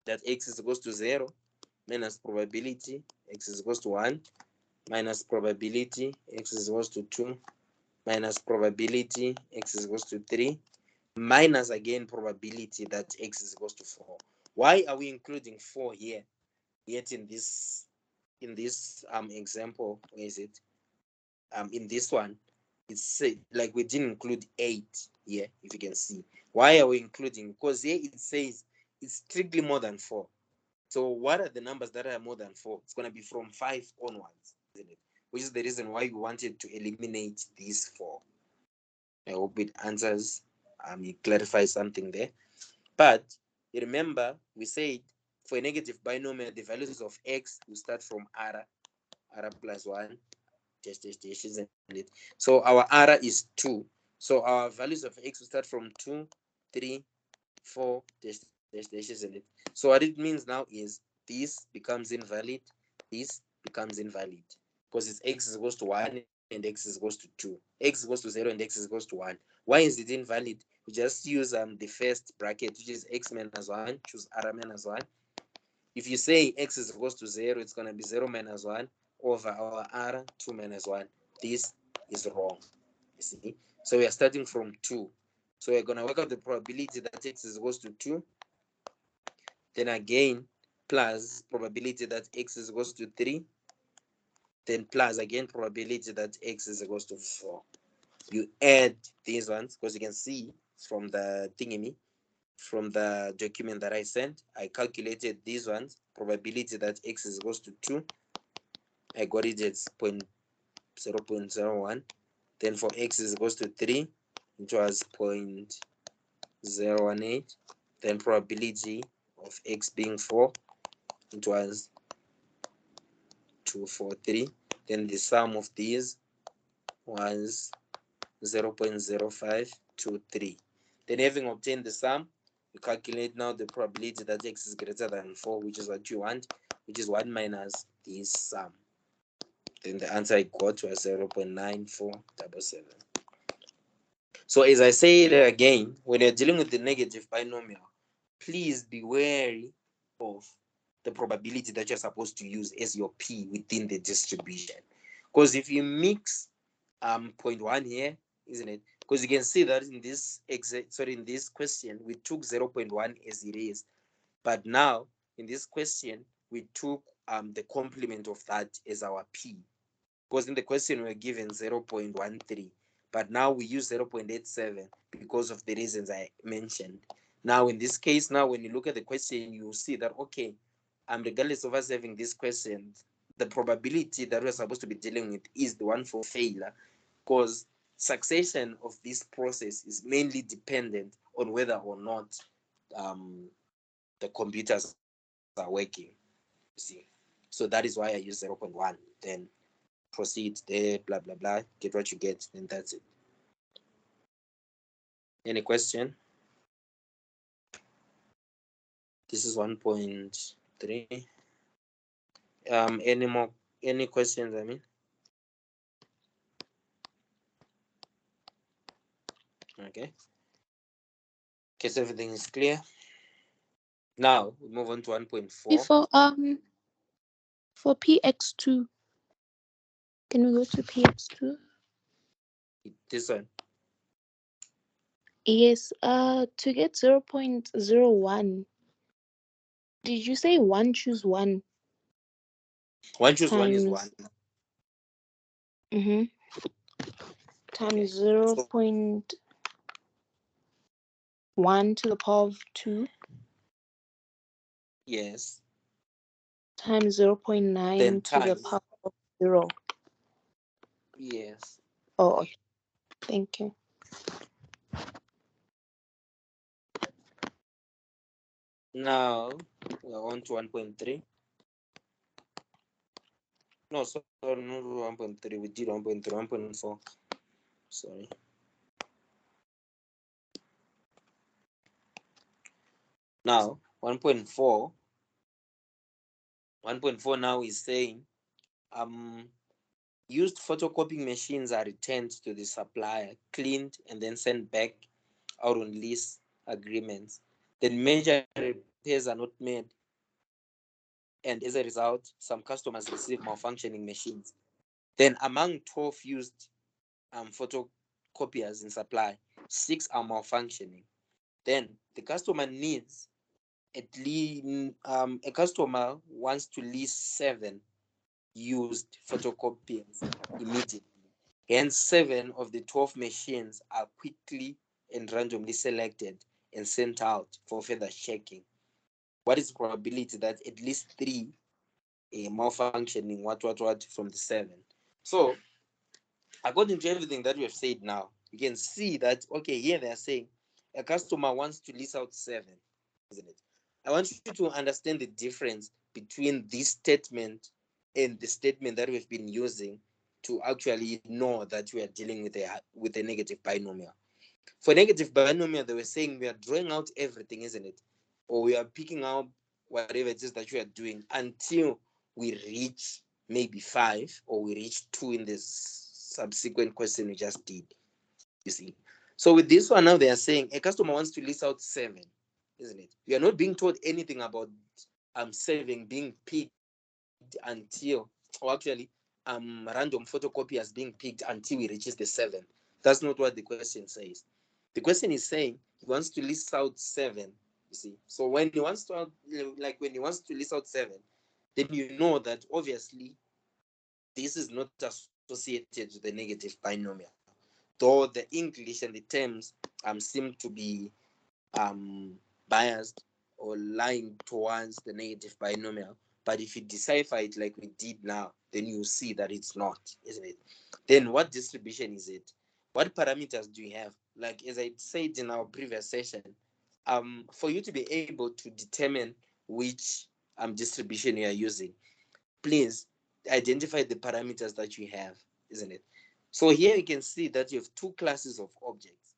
that x is equals to 0 minus probability x is equals to 1 minus probability x is equals to 2 minus probability x is equals to 3 minus again probability that x is equals to 4. Why are we including 4 here? Yet in this example, where is it? In this one, it's like we didn't include 8 here, if you can see. Why are we including? Because here it says it's strictly more than 4. So what are the numbers that are more than 4? It's going to be from 5 onwards, isn't it? Which is the reason why we wanted to eliminate these 4. I hope it answers, it clarifies something there. But remember, we said for a negative binomial, the values of x will start from r plus 1, isn't it? So our r is 2. So our values of x will start from 2, 3, 4, isn't it? So what it means now is this becomes invalid, this becomes invalid. Because it's x is equals to 1 and x is equals to 2. X is equals to 0 and x is equals to 1. Why is it invalid? We just use the first bracket, which is x minus 1, choose r minus 1. If you say x is equals to 0, it's going to be 0 minus 1 over our r, 2 minus 1. This is wrong, you see. So we are starting from 2. So we're going to work out the probability that x is equals to 2. Then again, plus probability that x is equals to 3. Then plus again probability that x is equals to 4. You add these ones, because you can see from the thingy, from the document that I sent, I calculated these ones, probability that x is equals to 2. I got it at 0.01. Then for x is equals to 3, it was 0.018. Then probability of x being 4, it was 243. Then the sum of these was 0.0523. Then having obtained the sum, you calculate now the probability that x is greater than 4, which is what you want, which is 1 minus this sum. Then the answer I got was 0.9477. So as I said again, when you're dealing with the negative binomial, please be wary of the probability that you're supposed to use as your p within the distribution. Because if you mix 0.1 here, isn't it? Because you can see that in this in this question, we took 0.1 as it is. But now in this question, we took the complement of that as our p. Because in the question we were given 0.13, but now we use 0.87 because of the reasons I mentioned. Now in this case, now when you look at the question, you will see that, okay, regardless of us having this question, the probability that we're supposed to be dealing with is the one for failure, because succession of this process is mainly dependent on whether or not the computers are working. See, so that is why I use 0.1. Then proceed there, blah blah blah, get what you get, then that's it. Any question? This is 1.3. Any questions? I mean, okay. Okay, so everything is clear. Now we move on to 1.4. Before for PX2, can we go to PX2? This one. Yes. To get 0.01, did you say 1 choose 1 1 choose 1 is times 1. Times So 0.1 to the power of 2 yes. times Then 0.9 to the times. power of 0. Yes. Oh, okay. Thank you. Now we are on to 1.3. No, sorry, not 1.3. We did 1.3, 1.4. Sorry. Now 1.4. 1.4 now is saying used photocopying machines are returned to the supplier, cleaned, and then sent back out on lease agreements. Then major repairs are not made, and as a result, some customers receive malfunctioning machines. Then among 12 used photocopiers in supply, 6 are malfunctioning. Then the customer needs at least a customer wants to lease 7 used photocopiers immediately. Hence, 7 of the 12 machines are quickly and randomly selected and sent out for further checking. What is the probability that at least 3 malfunctioning what from the 7? So according to everything that we have said now, you can see that, okay, here they are saying a customer wants to lease out 7, isn't it? I want you to understand the difference between this statement and the statement that we've been using to actually know that we are dealing with a negative binomial. For negative binomial, they were saying we are drawing out everything, isn't it? Or we are picking out whatever it is that we are doing until we reach maybe 5 or we reach 2 in this subsequent question we just did. You see. So with this one now, they are saying a customer wants to list out 7, isn't it? We are not being told anything about 7 being picked until, or actually random photocopiers being picked until we reaches the 7. That's not what the question says. The question is saying he wants to list out 7. You see, so when he wants to list out 7, then you know that obviously this is not associated with the negative binomial, though the English and the terms seem to be biased or lying towards the negative binomial. But if you decipher it like we did now, then you see that it's not, isn't it? Then what distribution is it? What parameters do you have? Like as I said in our previous session, for you to be able to determine which distribution you are using, please identify the parameters that you have, isn't it? So here you can see that you have 2 classes of objects.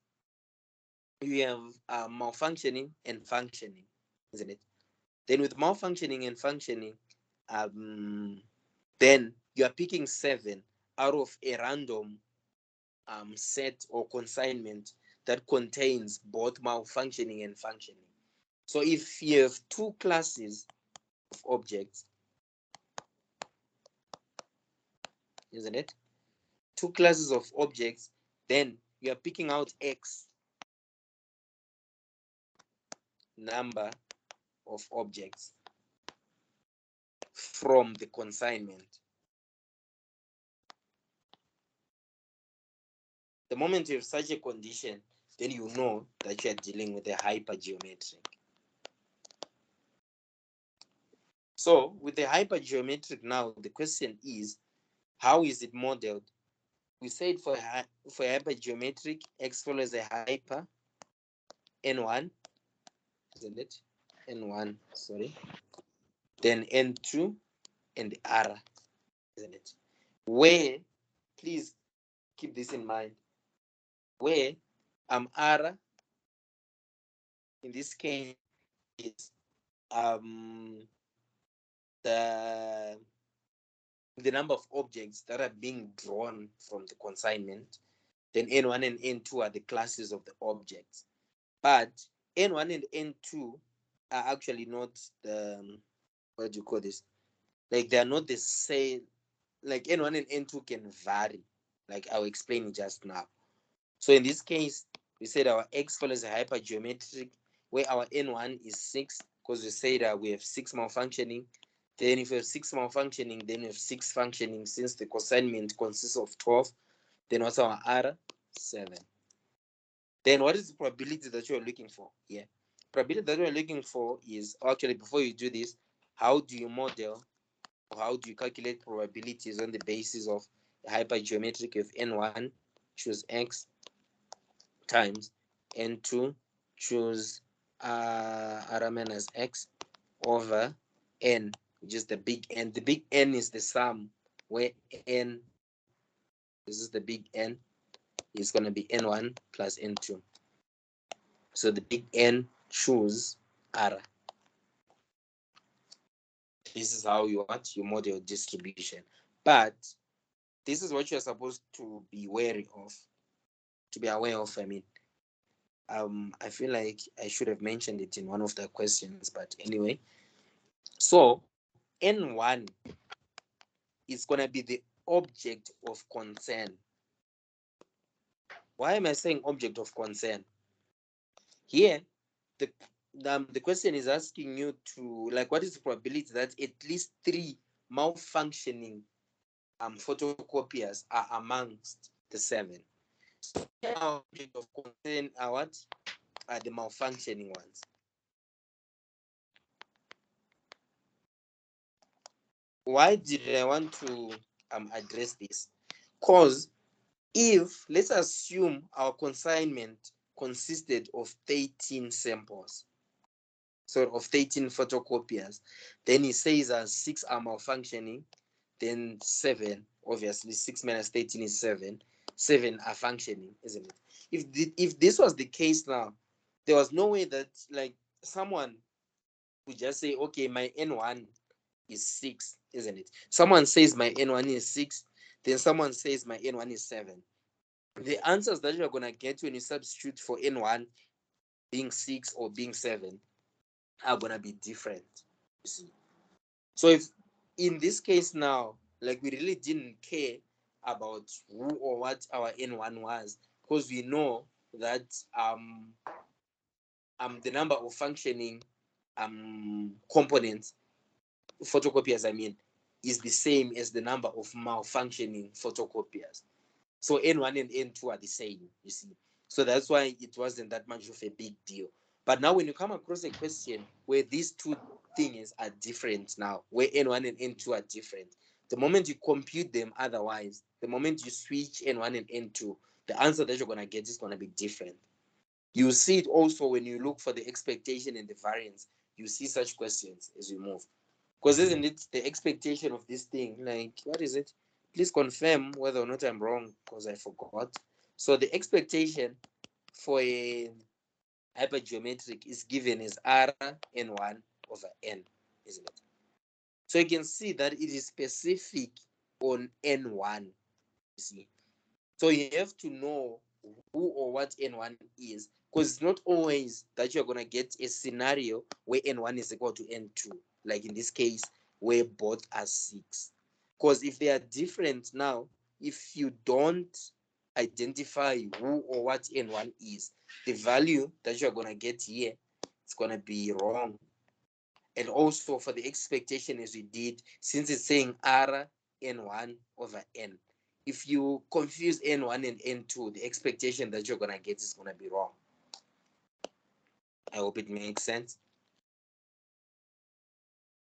You have malfunctioning and functioning, isn't it? Then with malfunctioning and functioning, then you are picking 7 out of a random set or consignment that contains both malfunctioning and functioning. So if you have 2 classes of objects, isn't it? 2 classes of objects, then you are picking out X number of objects from the consignment. The moment you have such a condition, then you know that you are dealing with a hypergeometric. So with the hypergeometric now, the question is, how is it modeled? We said for hypergeometric, X follows a hyper, N1, isn't it? N1, sorry. Then N2 and R, isn't it? Where, please keep this in mind, where R in this case is the number of objects that are being drawn from the consignment. Then N1 and N2 are the classes of the objects. But N1 and N2 are actually not the, what do you call this? Like they are not the same. Like N1 and N2 can vary. Like I'll explain it just now. So in this case, we said our X follows a hypergeometric where our N1 is 6 because we say that we have 6 malfunctioning. Then if we have 6 malfunctioning, then we have 6 functioning since the consignment consists of 12. Then what's our R? 7. Then what is the probability that you're looking for? Yeah. Probability that you're looking for is actually, before you do this, how do you model or how do you calculate probabilities on the basis of a hypergeometric of N1, choose X, times N2, choose R minus X over N, which is the big N. The big N is the sum where N, this is the big N, is going to be N1 plus N2. So the big N, choose R. This is how you want your model distribution. But this is what you're supposed to be wary of, to be aware of, I mean. I feel like I should have mentioned it in one of the questions, but anyway. So N1 is going to be the object of concern. Why am I saying object of concern? Here, the question is asking you to, like, what is the probability that at least 3 malfunctioning photocopiers are amongst the 7? So our object of concern are what? Are the malfunctioning ones. Why did I want to address this? Because if, let's assume our consignment consisted of 13 samples, so of 13 photocopiers, then he says 6 are malfunctioning, then 7, obviously 6 minus 13 is 7, 7 are functioning, isn't it? If this was the case now, there was no way that like someone would just say, okay, my N1 is 6, isn't it? Someone says my N1 is 6, then someone says my N1 is 7. The answers that you're going to get when you substitute for N1 being 6 or being 7 are going to be different, you see. So if in this case now, like we really didn't care about who or what our N1 was, because we know that the number of functioning components, photocopiers I mean, is the same as the number of malfunctioning photocopiers. So N1 and N2 are the same, you see. So that's why it wasn't that much of a big deal. But now when you come across a question where these two things are different now, where N1 and N2 are different, the moment you compute them otherwise, the moment you switch N1 and N2, the answer that you're going to get is going to be different. You see it also when you look for the expectation and the variance. You see such questions as you move. Because isn't it the expectation of this thing? Like, what is it? Please confirm whether or not I'm wrong, because I forgot. So the expectation for a hypergeometric is given as R N1 over N, isn't it? So you can see that it is specific on N1, you see. So you have to know who or what N1 is, because it's not always that you're going to get a scenario where N1 is equal to N2, like in this case, where both are 6. Because if they are different now, if you don't identify who or what N1 is, the value that you're going to get here, it's going to be wrong. And also for the expectation as we did, since it's saying R N1 over N, if you confuse N1 and N2, the expectation that you're going to get is going to be wrong. I hope it makes sense.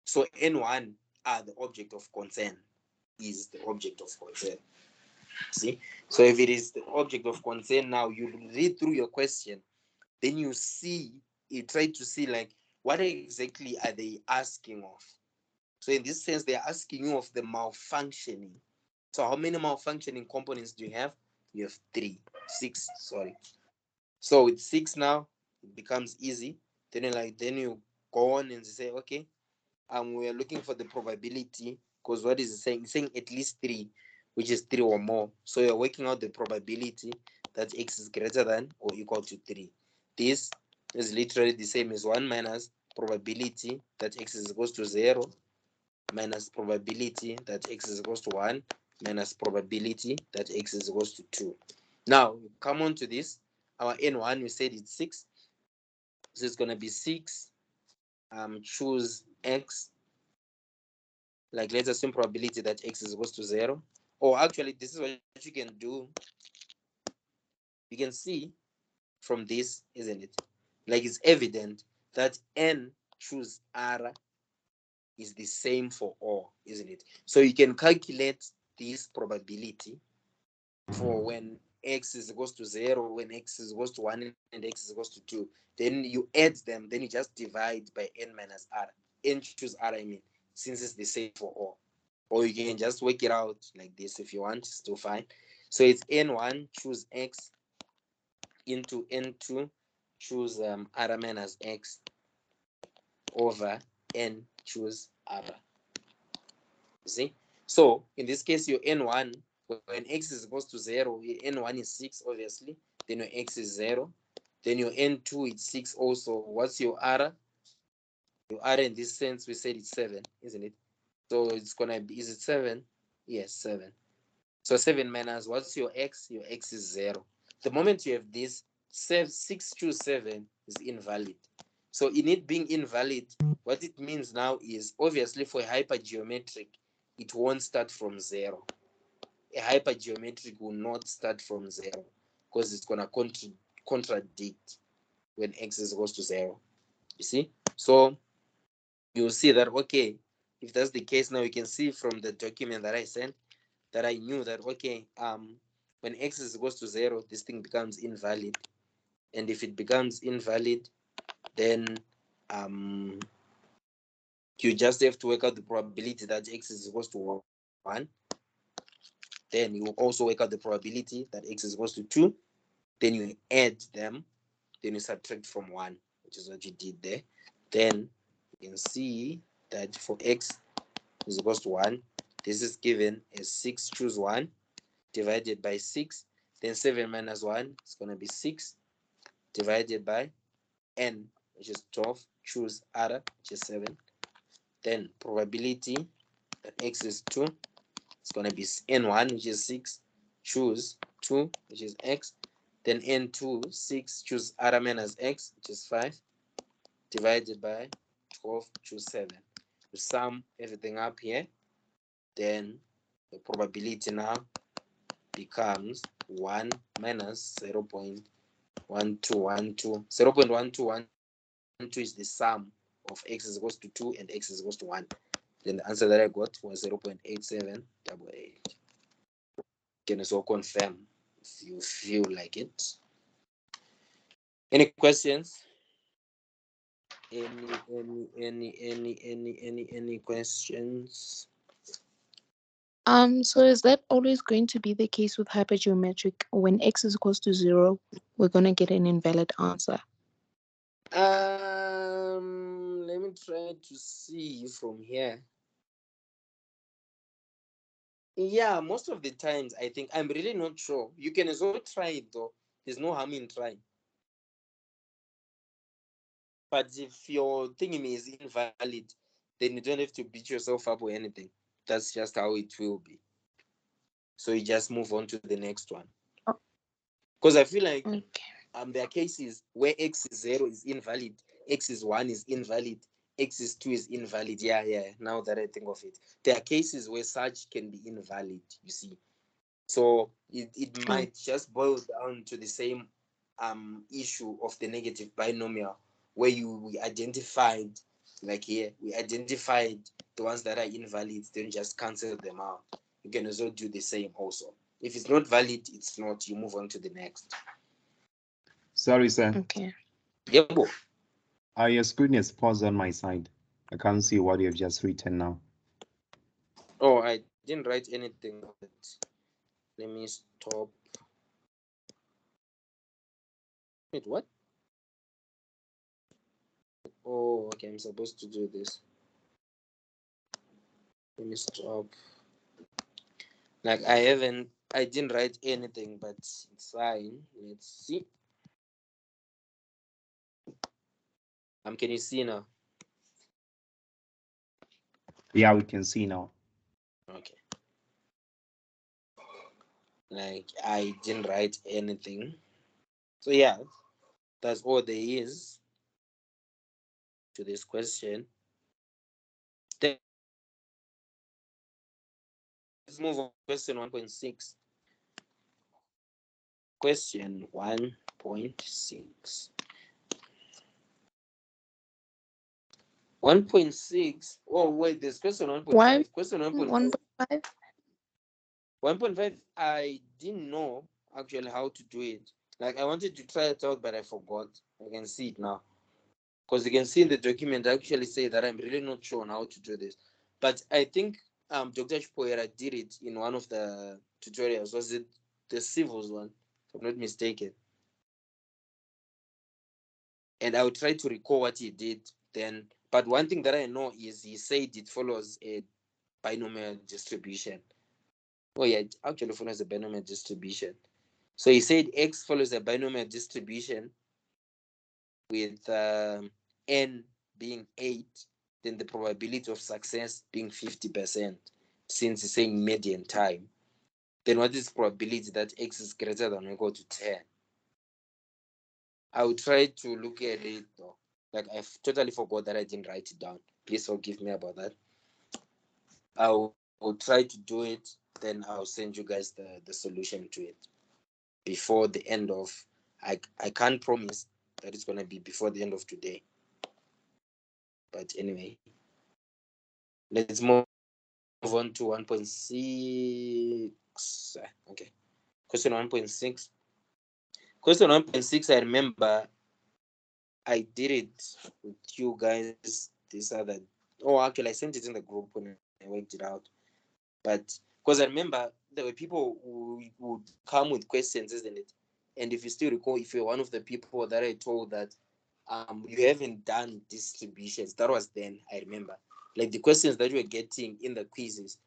So N1 are the object of concern, is the object of concern. See? So if it is the object of concern now, you read through your question, then you try to see like, what exactly are they asking of? So in this sense, they're asking you of the malfunctioning. So how many malfunctioning components do you have? You have 6, sorry. So with 6 now, it becomes easy. Then you go on and say, okay, we are looking for the probability, because what is it saying? It's saying at least 3, which is 3 or more. So you're working out the probability that X is greater than or equal to 3. This is literally the same as 1 minus probability that x is equals to 0 minus probability that x is equals to 1 minus probability that x is equals to 2. Now, come on to this. Our n1, we said it's 6. So it's going to be 6. Choose x. Like, let's assume probability that x is equals to 0. Or actually, this is what you can do. You can see from this, isn't it? Like, it's evident that n choose r is the same for all, isn't it? So you can calculate this probability for when x is equals to 0, when x is equals to 1, and x is equals to 2. Then you add them, then you just divide by n minus r. N choose r, I mean, since it's the same for all. Or you can just work it out like this if you want, it's still fine. So it's n1 choose x into n2 choose r minus x over n choose r. See? So in this case, your n1, when x is equals to 0, your n1 is 6, obviously. Then your x is 0. Then your n2 is 6 also. What's your r? Your r in this sense, we said it's 7, isn't it? So it's going to be, is it 7? Yes, 7. So 7 minus, what's your x? Your x is 0. The moment you have this, 6 choose 7 is invalid. So in it being invalid, what it means now is, obviously for a hypergeometric, it won't start from 0. A hypergeometric will not start from 0 because it's going to contradict when x is equals to 0. You see? So you'll see that, okay, if that's the case, now you can see from the document that I sent that I knew that, okay, when x is equals to 0, this thing becomes invalid. And if it becomes invalid, then you just have to work out the probability that x is equals to 1. Then you also work out the probability that x is equals to 2. Then you add them. Then you subtract from 1, which is what you did there. Then you can see that for x is equals to 1, this is given as 6 choose 1 divided by 6. Then 7 minus 1 is going to be 6 divided by n, which is 12. Choose r, which is 7. Then probability that x is 2, it's going to be n1, which is 6. Choose 2, which is x. Then n2, 6. Choose r minus x, which is 5. Divided by 12, choose 7. You sum everything up here. Then the probability now becomes 1 minus 0.1212. 0.1212 is the sum of x is equals to 2 and x is equals to 1. Then the answer that I got was 0.8788. Can also confirm if you feel like it. Any questions? Any questions? So is that always going to be the case with hypergeometric? When x is equals to 0, we're going to get an invalid answer. Let me try to see from here. Yeah, most of the times I think, I'm really not sure. You can as well try it though. There's no harm in trying. But if your thingy is invalid, then you don't have to beat yourself up or anything. That's just how it will be. So you just move on to the next one. Because I feel like there are cases where x is 0 is invalid, x is 1 is invalid, x is 2 is invalid. Yeah. Now that I think of it, there are cases where such can be invalid, you see. So it might just boil down to the same issue of the negative binomial, where we identified, like here, we identified the ones that are invalid, then just cancel them out. You can also do the same also. If it's not valid, it's not, you move on to the next. Sorry, sir. Okay. Yep. Your screen is paused on my side. I can't see what you've just written now. Oh, I didn't write anything. Let me stop. Wait, what? Oh, okay, I'm supposed to do this. Let me stop. Like I didn't write anything, but it's fine. Let's see. Can you see now? Yeah, we can see now. Okay. Like I didn't write anything. So yeah, that's all there is to this question. Then let's move on to question 1.6. Question 1.6. 1.6. Oh, wait, there's question 1.5. Question 1.5. 1.5. 1.5, I didn't know actually how to do it. Like, I wanted to try it out, but I forgot. I can see it now. Because you can see in the document, I actually say that I'm really not sure on how to do this. But I think Dr. Chipoera did it in one of the tutorials. Was it the civils one? If I'm not mistaken. And I will try to recall what he did then. But one thing that I know is he said it follows a binomial distribution. Oh yeah, it actually follows a binomial distribution. So he said X follows a binomial distribution with N being 8, then the probability of success being 50%, since he's saying median time. Then what is the probability that X is greater than or equal to 10? I will try to look at it though. Like I've totally forgot that I didn't write it down. Please forgive me about that. I'll try to do it, then I'll send you guys the solution to it before the end of, I can't promise that it's going to be before the end of today. But anyway, let's move on to 1.6. Okay. Question 1.6. Question 1.6, I remember I did it with you guys this other. Oh, actually, I sent it in the group when I worked it out. But because I remember there were people who would come with questions, isn't it? And if you still recall, if you're one of the people that I told that you haven't done distributions, that was then, I remember. Like the questions that you were getting in the quizzes,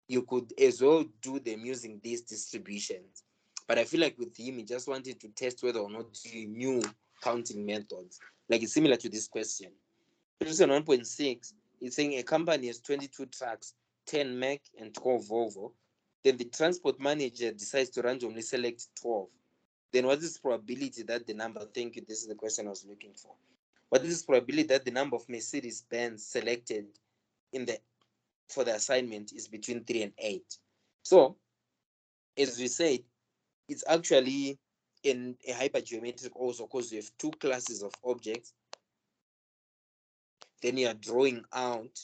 you could as well do them using these distributions. But I feel like with him, he just wanted to test whether or not you knew counting methods. Like it's similar to this question. Question 1.6 is saying a company has 22 trucks, 10 Mac and 12 Volvo. Then the transport manager decides to randomly select 12. Then what is the probability that the number, thank you, this is the question I was looking for. What is the probability that the number of Mercedes Benz selected in the for the assignment is between 3 and 8? So, as we said, it's actually in a hypergeometric also because you have two classes of objects. Then you are drawing out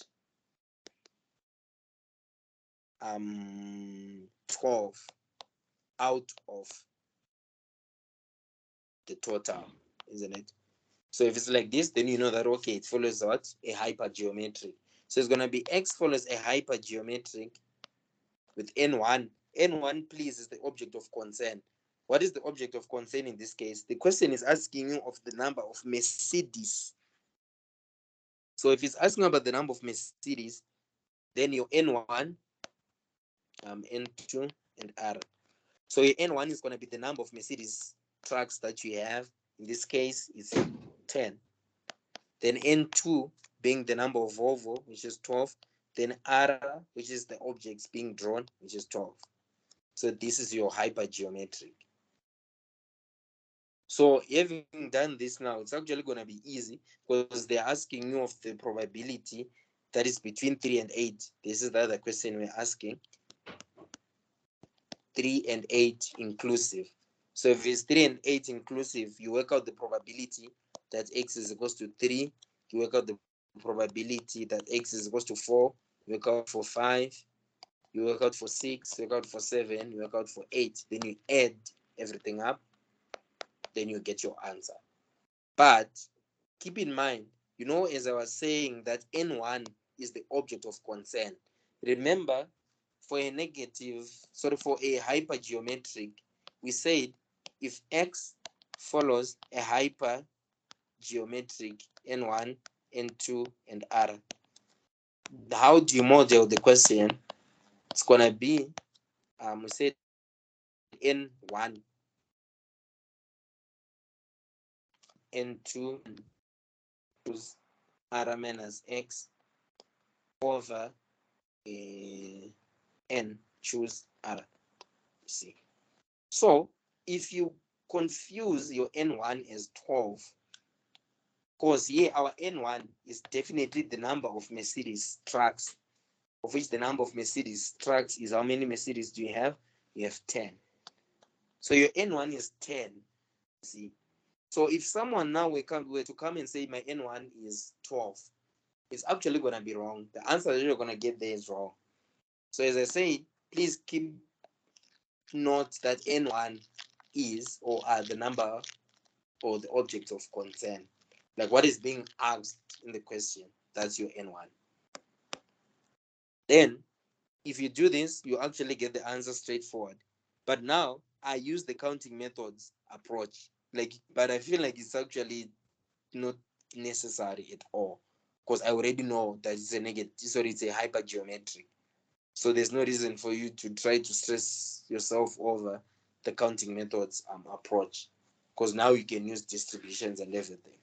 12 out of the total, isn't it? So if it's like this, then you know that, okay, it follows what? A hypergeometric. So it's going to be X follows a hypergeometric with N1. N1, please, is the object of concern. What is the object of concern in this case? The question is asking you of the number of Mercedes. So if it's asking about the number of Mercedes, then your N1, N2, and R. So your N1 is going to be the number of Mercedes trucks that you have. In this case, it's 10. Then N2 being the number of Volvo, which is 12. Then R, which is the objects being drawn, which is 12. So this is your hypergeometric. So having done this now, it's actually going to be easy because they're asking you of the probability that is between 3 and 8. This is the other question we're asking. 3 and 8 inclusive. So if it's 3 and 8 inclusive, you work out the probability that X is equals to 3. You work out the probability that X is equals to 4. You work out for 5. You work out for 6. You work out for 7. You work out for 8. Then you add everything up. Then you get your answer. But keep in mind, as I was saying, that N1 is the object of concern. Remember, for a hypergeometric, we said if X follows a hypergeometric N1, N2, and R, how do you model the question? It's going to be, we said N1, N2, choose r minus x over n, choose r. You see. So if you confuse your n1 as 12, because here our n1 is definitely the number of Mercedes trucks, of which the number of Mercedes trucks is how many Mercedes do you have? You have 10. So your n1 is 10. See. So if someone now were to come and say my n1 is 12, it's actually going to be wrong. The answer that you're going to get there is wrong. So as I say, please keep note that n1 is or are the number or the object of concern. Like what is being asked in the question, that's your n1. Then if you do this, you actually get the answer straightforward. But now I use the counting methods approach. But I feel like it's actually not necessary at all, because I already know that it's a negative, sorry, it's a hypergeometric. So there's no reason for you to try to stress yourself over the counting methods approach, because now you can use distributions and everything.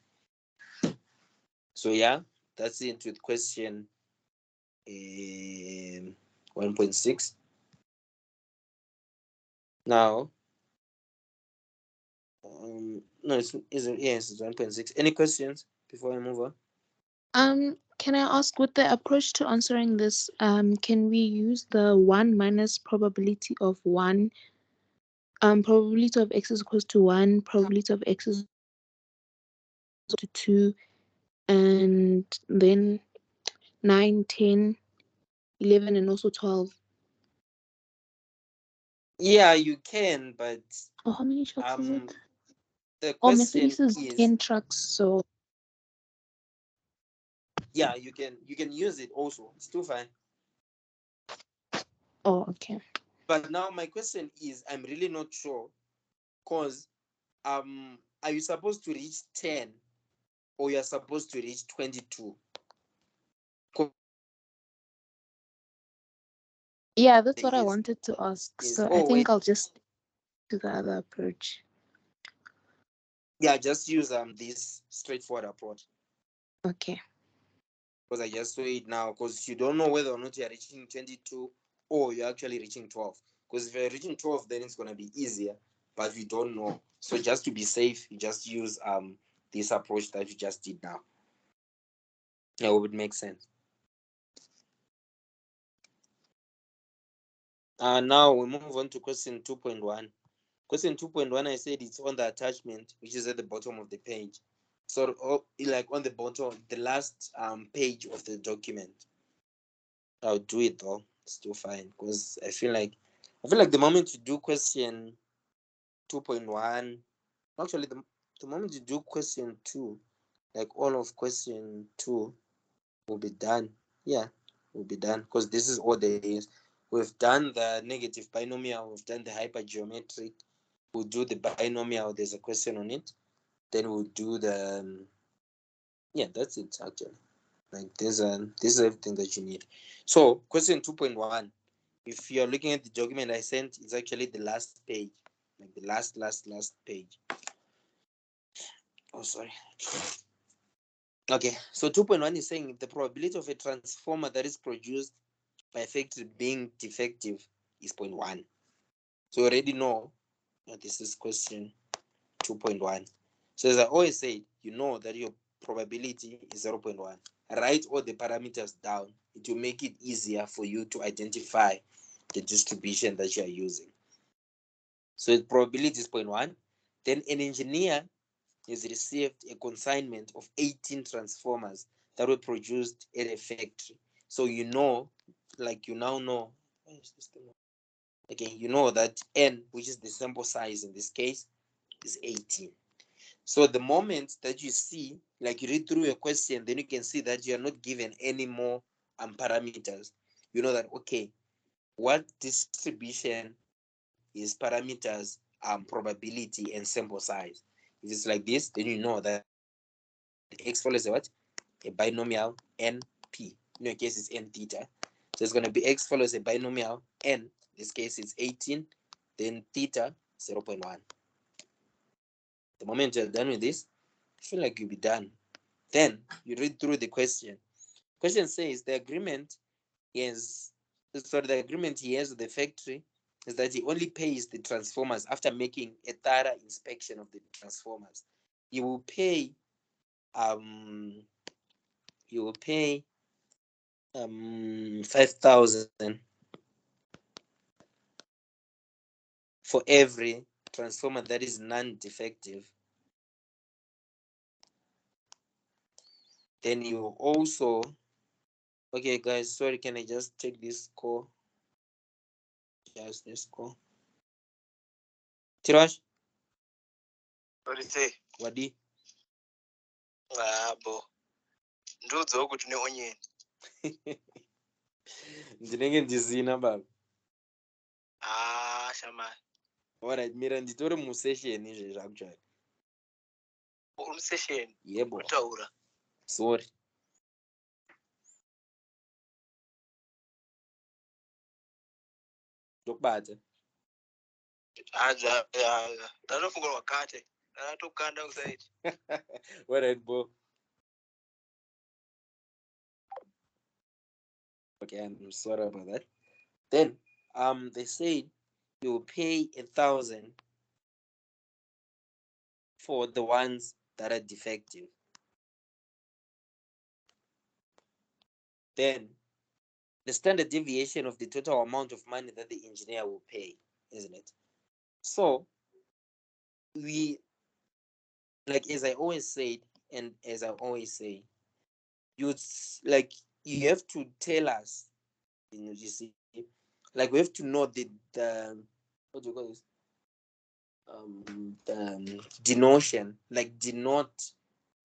So yeah, that's it with question 1.6. Now, no, it's 1.6. Any questions before I move on? Can I ask, with the approach to answering this, can we use the 1 minus probability of 1, probability of x is equals to 1, probability of x is equals to 2, and then 9, 10, 11, and also 12? Yeah, you can, but Oh, how many trucks is it? the Oh, question Mercedes is 10 trucks, so yeah, you can use it also. It's still fine. oh, okay. But now my question is, I'm really not sure, because are you supposed to reach 10 or you're supposed to reach 22? Yeah, that's what I wanted to ask. So I think wait, I'll just do the other approach. yeah, just use this straightforward approach, Okay. because I just saw it now, because you don't know whether or not you're reaching 22 or you're actually reaching 12. Because if you're reaching 12, then it's going to be easier, but you don't know. So just to be safe, you just use this approach that you just did now. Yeah, it would make sense. Now we move on to question 2.1. Question 2.1, I said it's on the attachment, which is at the bottom of the page. So like on the bottom, the last page of the document. I'll do it though. It's still fine, because I feel like the moment you do question 2.1, actually the moment you do question 2, like all of question 2 will be done. Yeah, will be done, because this is all there is. We've done the negative binomial, we've done the hypergeometric, we'll do the binomial, there's a question on it, then we'll do the yeah, that's it actually. Like this is everything that you need. So question 2.1, if you're looking at the document I sent, it's actually the last page, like the last page. Oh, sorry. Okay, so 2.1 is saying the probability of a transformer that is produced by a factory being defective is 0.1. So you already know that this is question 2.1. So as I always say, you know that your probability is 0.1. Write all the parameters down. It will make it easier for you to identify the distribution that you are using. So the probability is 0.1. Then an engineer has received a consignment of 18 transformers that were produced at a factory. So you know, like you now know, okay, you know that N, which is the sample size in this case, is 18. So the moment that you see, like you read through your question, then you can see that you are not given any more parameters. You know that, okay, what distribution is parameters, probability, and sample size. If it's like this, then you know that x follows a what? A binomial NP. In your case, it's n theta. So it's going to be x follows a binomial n. In this case, it's 18. Then theta, 0.1. The moment you're done with this, I feel like you'll be done. Then you read through the question. Question says the agreement the agreement he has with the factory is that he only pays the transformers after making a thorough inspection of the transformers. He will pay um 5,000 for every transformer that is non-defective. Then you also, okay guys, sorry, can I just take this call? Just this call. Tirash? What do you say? Wadi? Bo. Ndudzo kuti ne onion. Ndinenge ndizina baba. Shama. Alright, mira nditori musession izvezvi actually. Session. Yebo. Utaura. Sorry. Ndokubata. Ndanofunga wakati. Ndatokanda usaidi. Alright, bro. Okay, I'm sorry about that. Then they said you will pay 1,000 for the ones that are defective. Then the standard deviation of the total amount of money that the engineer will pay, isn't it? So we, like as I always said, and as I always say, you have to tell us, you see, like we have to know the what do you call this? The denotion, like denote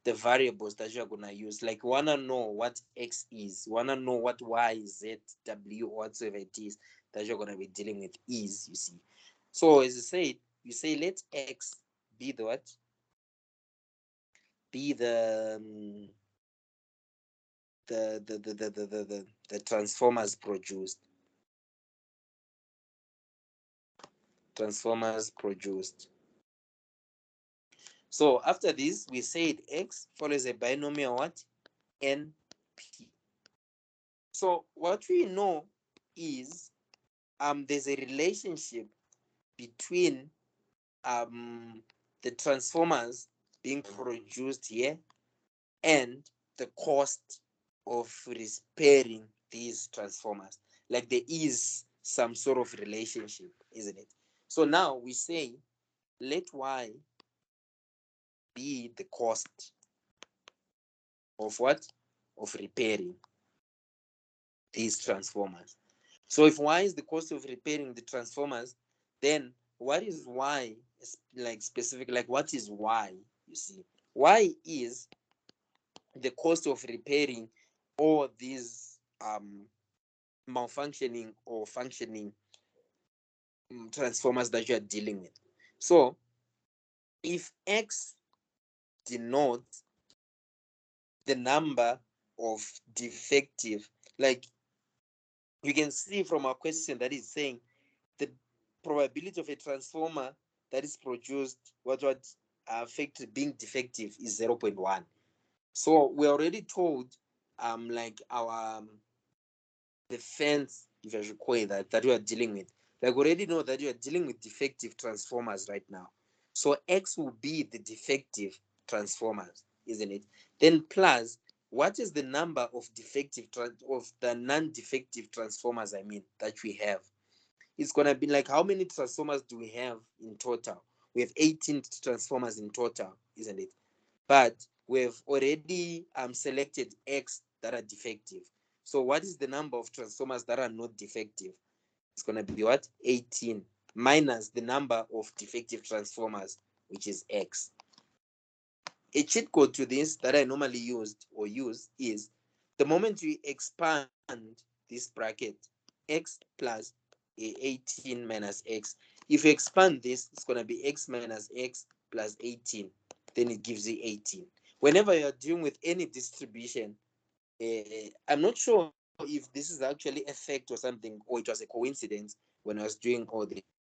the variables that you're gonna use. Like wanna know what x is, wanna know what y, z, w, or whatsoever it is that you're gonna be dealing with is, you see. So as I said, you say let x be the what? Be the transformers produced. Transformers produced. So after this, we said x follows a binomial what? NP. So what we know is there's a relationship between the transformers being produced here and the cost of repairing these transformers. Like there is some sort of relationship, isn't it? So now we say let y be the cost of what? Of repairing these transformers. So if y is the cost of repairing the transformers, then what is y, like specific, like what is y? You see, y is the cost of repairing all these malfunctioning or functioning transformers that you are dealing with. So if x denotes the number of defective, like you can see from our question that is saying the probability of a transformer that is produced what factory being defective is 0.1. So we're already told like our the fence, if I should call it that we are dealing with, like we already know that you are dealing with defective transformers right now. So x will be the defective transformers, isn't it? Then plus what is the number of defective of the non-defective transformers, I mean, that we have? It's gonna be like, how many transformers do we have in total? We have 18 transformers in total, isn't it? But we've already selected x that are defective. So what is the number of transformers that are not defective? It's gonna be what? 18 minus the number of defective transformers, which is x. A cheat code to this that I normally use is the moment you expand this bracket, x plus 18 minus x. If you expand this, it's going to be x minus x plus 18. Then it gives you 18. Whenever you're dealing with any distribution, I'm not sure if this is actually a fact or something, or it was a coincidence when I was doing all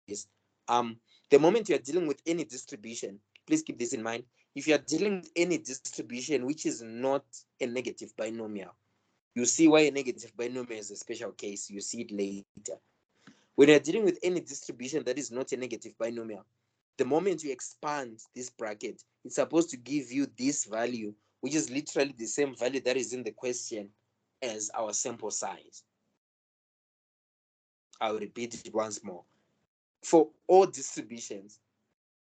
this. The moment you're dealing with any distribution, please keep this in mind. if you are dealing with any distribution which is not a negative binomial, you see why a negative binomial is a special case. You see it later. When you're dealing with any distribution that is not a negative binomial, the moment you expand this bracket, it's supposed to give you this value, which is literally the same value that is in the question as our sample size. I'll repeat it once more. For all distributions,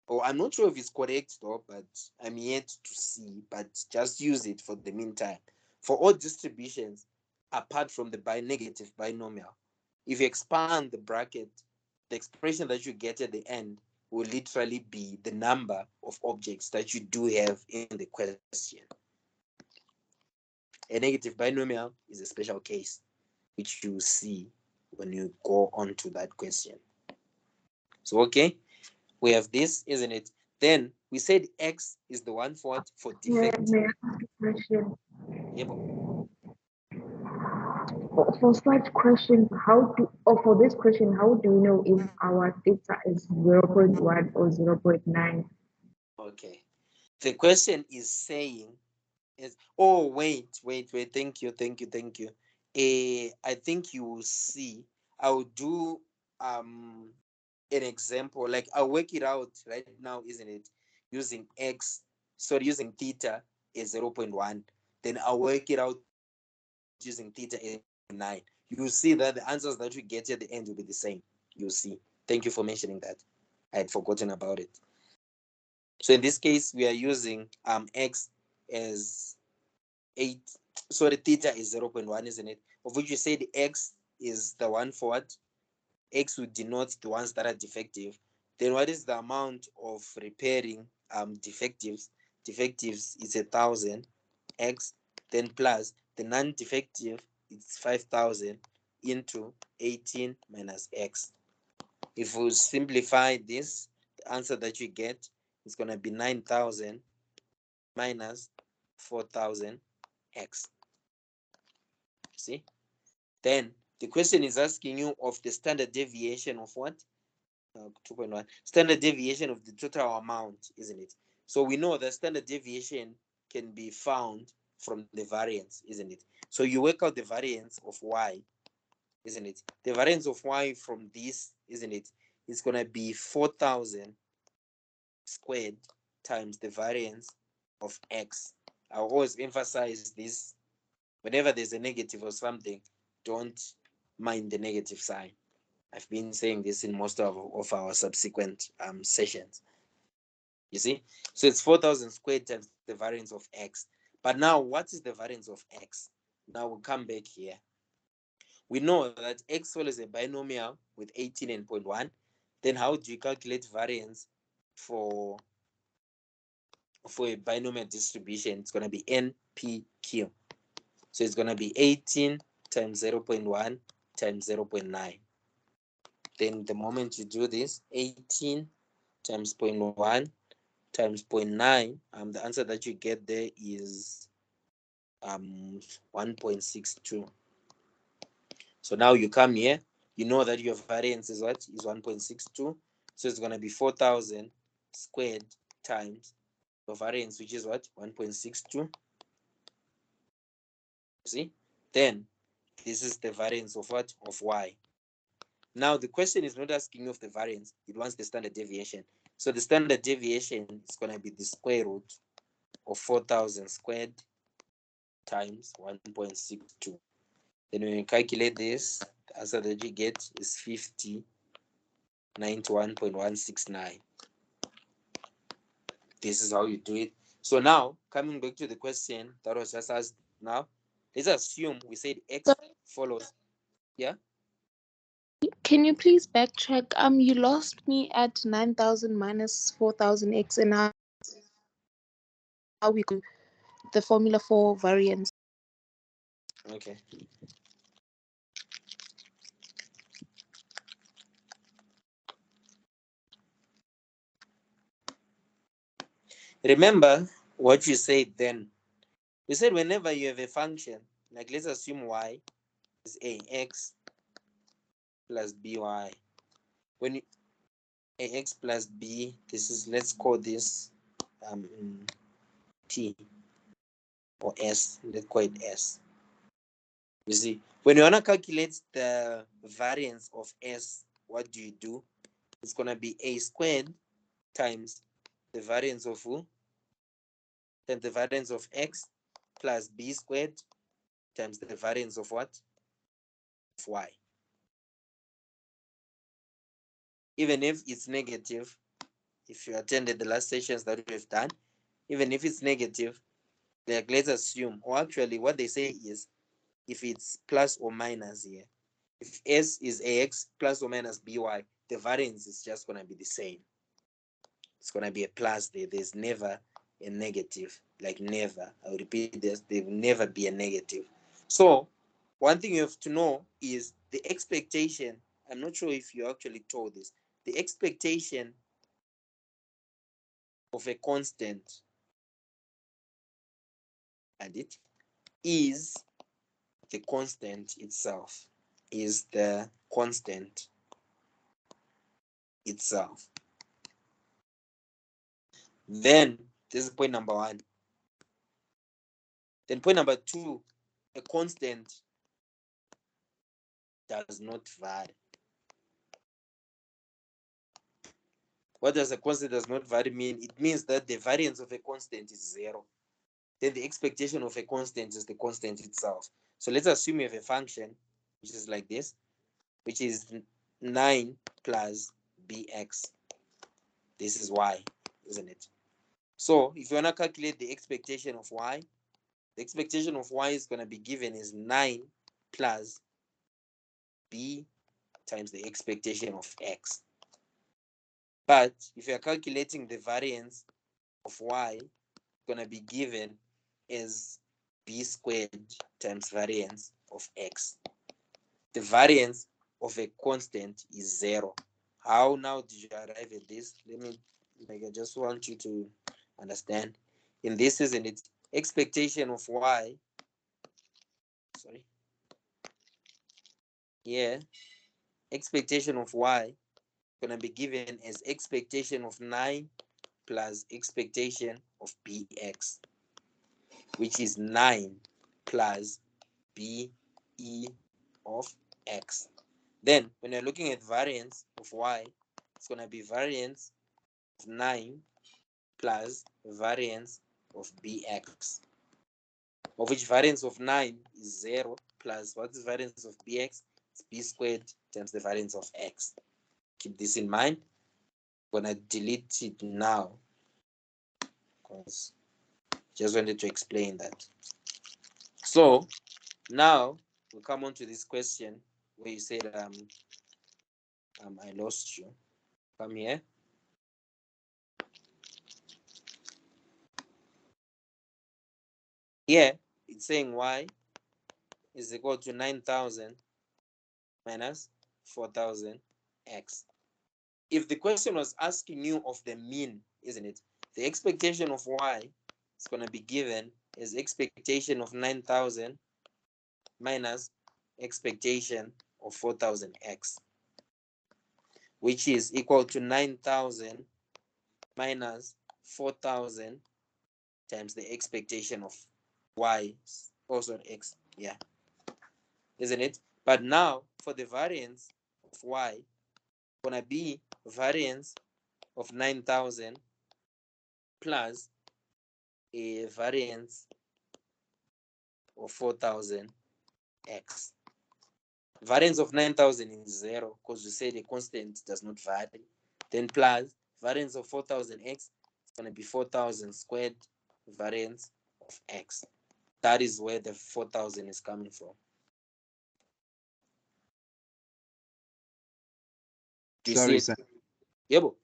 or I'm not sure if it's correct though, but I'm yet to see, but just use it for the meantime. For all distributions, apart from the negative binomial, if you expand the bracket, the expression that you get at the end will literally be the number of objects that you do have in the question. A negative binomial is a special case, which you see when you go on to that question. So, okay, we have this, isn't it? Then we said X is the one for what? For defect. May I ask a question? Yep. For such questions, for this question, how do we know if our theta is 0.1 or 0.9? Okay. The question is saying is, oh, wait, thank you. I think you will see, I'll do an example, like I'll work it out right now, isn't it? Using using theta is 0.1. Then I'll work it out using theta is 9. You'll see that the answers that we get at the end will be the same. You'll see. Thank you for mentioning that. I had forgotten about it. So in this case, we are using X as 8. So the theta is 0.1, isn't it? Of which you say the X is the one for what? X would denote the ones that are defective. Then what is the amount of repairing defectives? Defectives is 1,000 X, then plus the non-defective, it's 5,000 into 18 minus X. If we simplify this, the answer that you get is going to be 9,000 minus 4,000 X. See? Then the question is asking you of the standard deviation of what? 2.1. Standard deviation of the total amount, isn't it? So we know the standard deviation can be found from the variance, isn't it? So you work out the variance of Y, isn't it? The variance of Y from this, isn't it? It's going to be 4,000 squared times the variance of X. I'll always emphasize this. Whenever there's a negative or something, don't mind the negative sign. I've been saying this in most of our subsequent sessions. You see? So it's 4,000 squared times the variance of X. But now, what is the variance of X? Now we'll come back here. We know that X follows a binomial with 18 and 0.1. Then how do you calculate variance for a binomial distribution? It's going to be NPQ. So it's going to be 18 times 0.1 times 0.9. Then the moment you do this, 18 times 0.1 times 0.9, the answer that you get there is 1.62. So now you come here, you know that your variance is what? Is 1.62. So it's going to be 4,000 squared times the variance, which is what? 1.62. See? Then this is the variance of what? Of Y. Now the question is not asking you of the variance, it wants the standard deviation. So the standard deviation is going to be the square root of 4,000 squared times 1.62. Then when you calculate this, the answer that you get is 5091.169. This is how you do it. So now, coming back to the question that was just asked now, let's assume we said X follows. Yeah? Can you please backtrack? You lost me at 9,000 minus 4,000 X, and how we do the formula for variance. Okay. Remember what you said then. We said whenever you have a function, like let's assume y is ax plus by. When you, ax plus b, this is, let's call this T or S, let's call it S. You see, when you want to calculate the variance of S, what do? It's going to be A squared times the variance of who? Then the variance of X plus B squared times the variance of what? Of Y. Even if it's negative, if you attended the last sessions that we've done, even if it's negative, like let's assume, or actually what they say is, if it's plus or minus here, if S is AX plus or minus BY, the variance is just going to be the same. It's going to be a plus there. There's never a negative, like never. I'll repeat this, there will never be a negative. So one thing you have to know is the expectation. I'm not sure if you actually told this. The expectation of a constant, and it is the constant itself, is the constant itself. Then this is point number one. Then point number two, a constant does not vary. What does a constant does not vary mean? It means that the variance of a constant is zero. Then the expectation of a constant is the constant itself. So let's assume you have a function which is like this, which is 9 plus bx. This is y, isn't it? So if you want to calculate the expectation of y, the expectation of y is going to be given as 9 plus b times the expectation of x. But if you're calculating the variance of y, it's going to be given as b squared times variance of x. The variance of a constant is 0. How now did you arrive at this? I just want you to understand. In this, isn't it? Expectation of y. Sorry. Here, expectation of y going to be given as expectation of 9 plus expectation of bx, which is 9 plus be of x. Then when you're looking at variance of y, it's going to be variance of 9 plus variance of bx, of which variance of 9 is 0 plus what's the variance of bx? It's b squared times the variance of x. Keep this in mind. I'm going to delete it now because just wanted to explain that. So now we come on to this question where you said I lost you. Come here. Here it's saying y is equal to 9,000 minus 4,000 x. If the question was asking you of the mean, isn't it? The expectation of y is going to be given as expectation of 9,000 minus expectation of 4,000 x, which is equal to 9,000 minus 4,000 times the expectation of y, also x, yeah, isn't it? But now for the variance of y, gonna be variance of 9,000 plus a variance of 4,000 x. Variance of 9,000 is 0 because we say the constant does not vary. Then plus variance of 4,000 x, it's going to be 4,000 squared variance of x. That is where the 4,000 is coming from. Do you Sorry, see sir. it? Yeah, bro.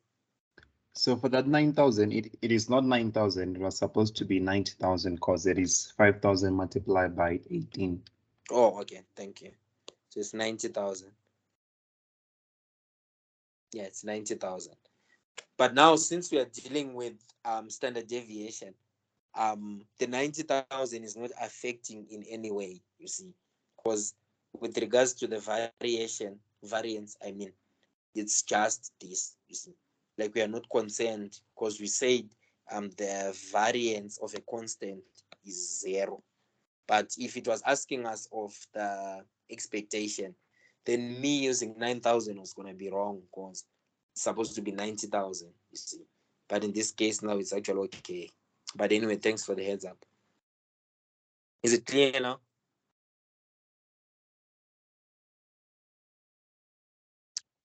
So for that 9,000, it is not 9,000. It was supposed to be 90,000 because it is 5,000 multiplied by 18. Oh, okay. Thank you. So it's 90,000. Yeah, it's 90,000. But now since we are dealing with standard deviation, the 90,000 is not affecting in any way, you see, because with regards to the variance, I mean, it's just this, you see, like we are not concerned because we said the variance of a constant is 0. But if it was asking us of the expectation, then me using 9,000 was going to be wrong because it's supposed to be 90,000, you see. But in this case now, it's actually okay. But anyway, thanks for the heads up. Is it clear now?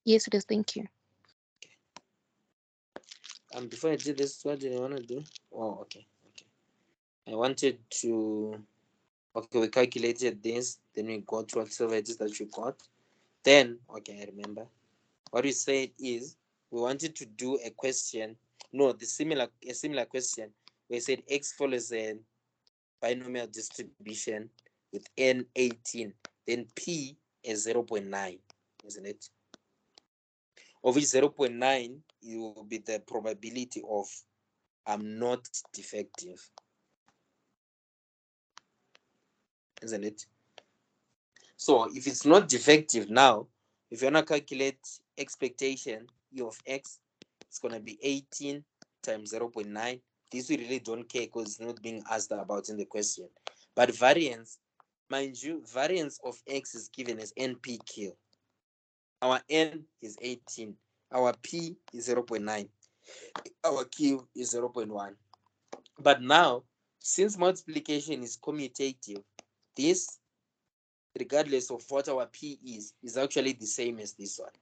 Yes, it is. Thank you. Before I did this, what did I want to do? Oh, okay. I wanted to, okay, we calculated this, then we got whatever it is that you got. Then, okay, I remember. What we said is we wanted to do a question, no, a similar question. We said X follows a binomial distribution with N 18, then P is 0.9, isn't it? Of which 0.9 will be the probability of not defective, isn't it? So if it's not defective now, if you want to calculate expectation E of X, it's going to be 18 times 0.9. This we really don't care because it's not being asked about in the question. But variance, mind you, variance of X is given as NPQ. Our N is 18. Our P is 0.9. Our Q is 0.1. But now, since multiplication is commutative, this, regardless of what our P is actually the same as this one.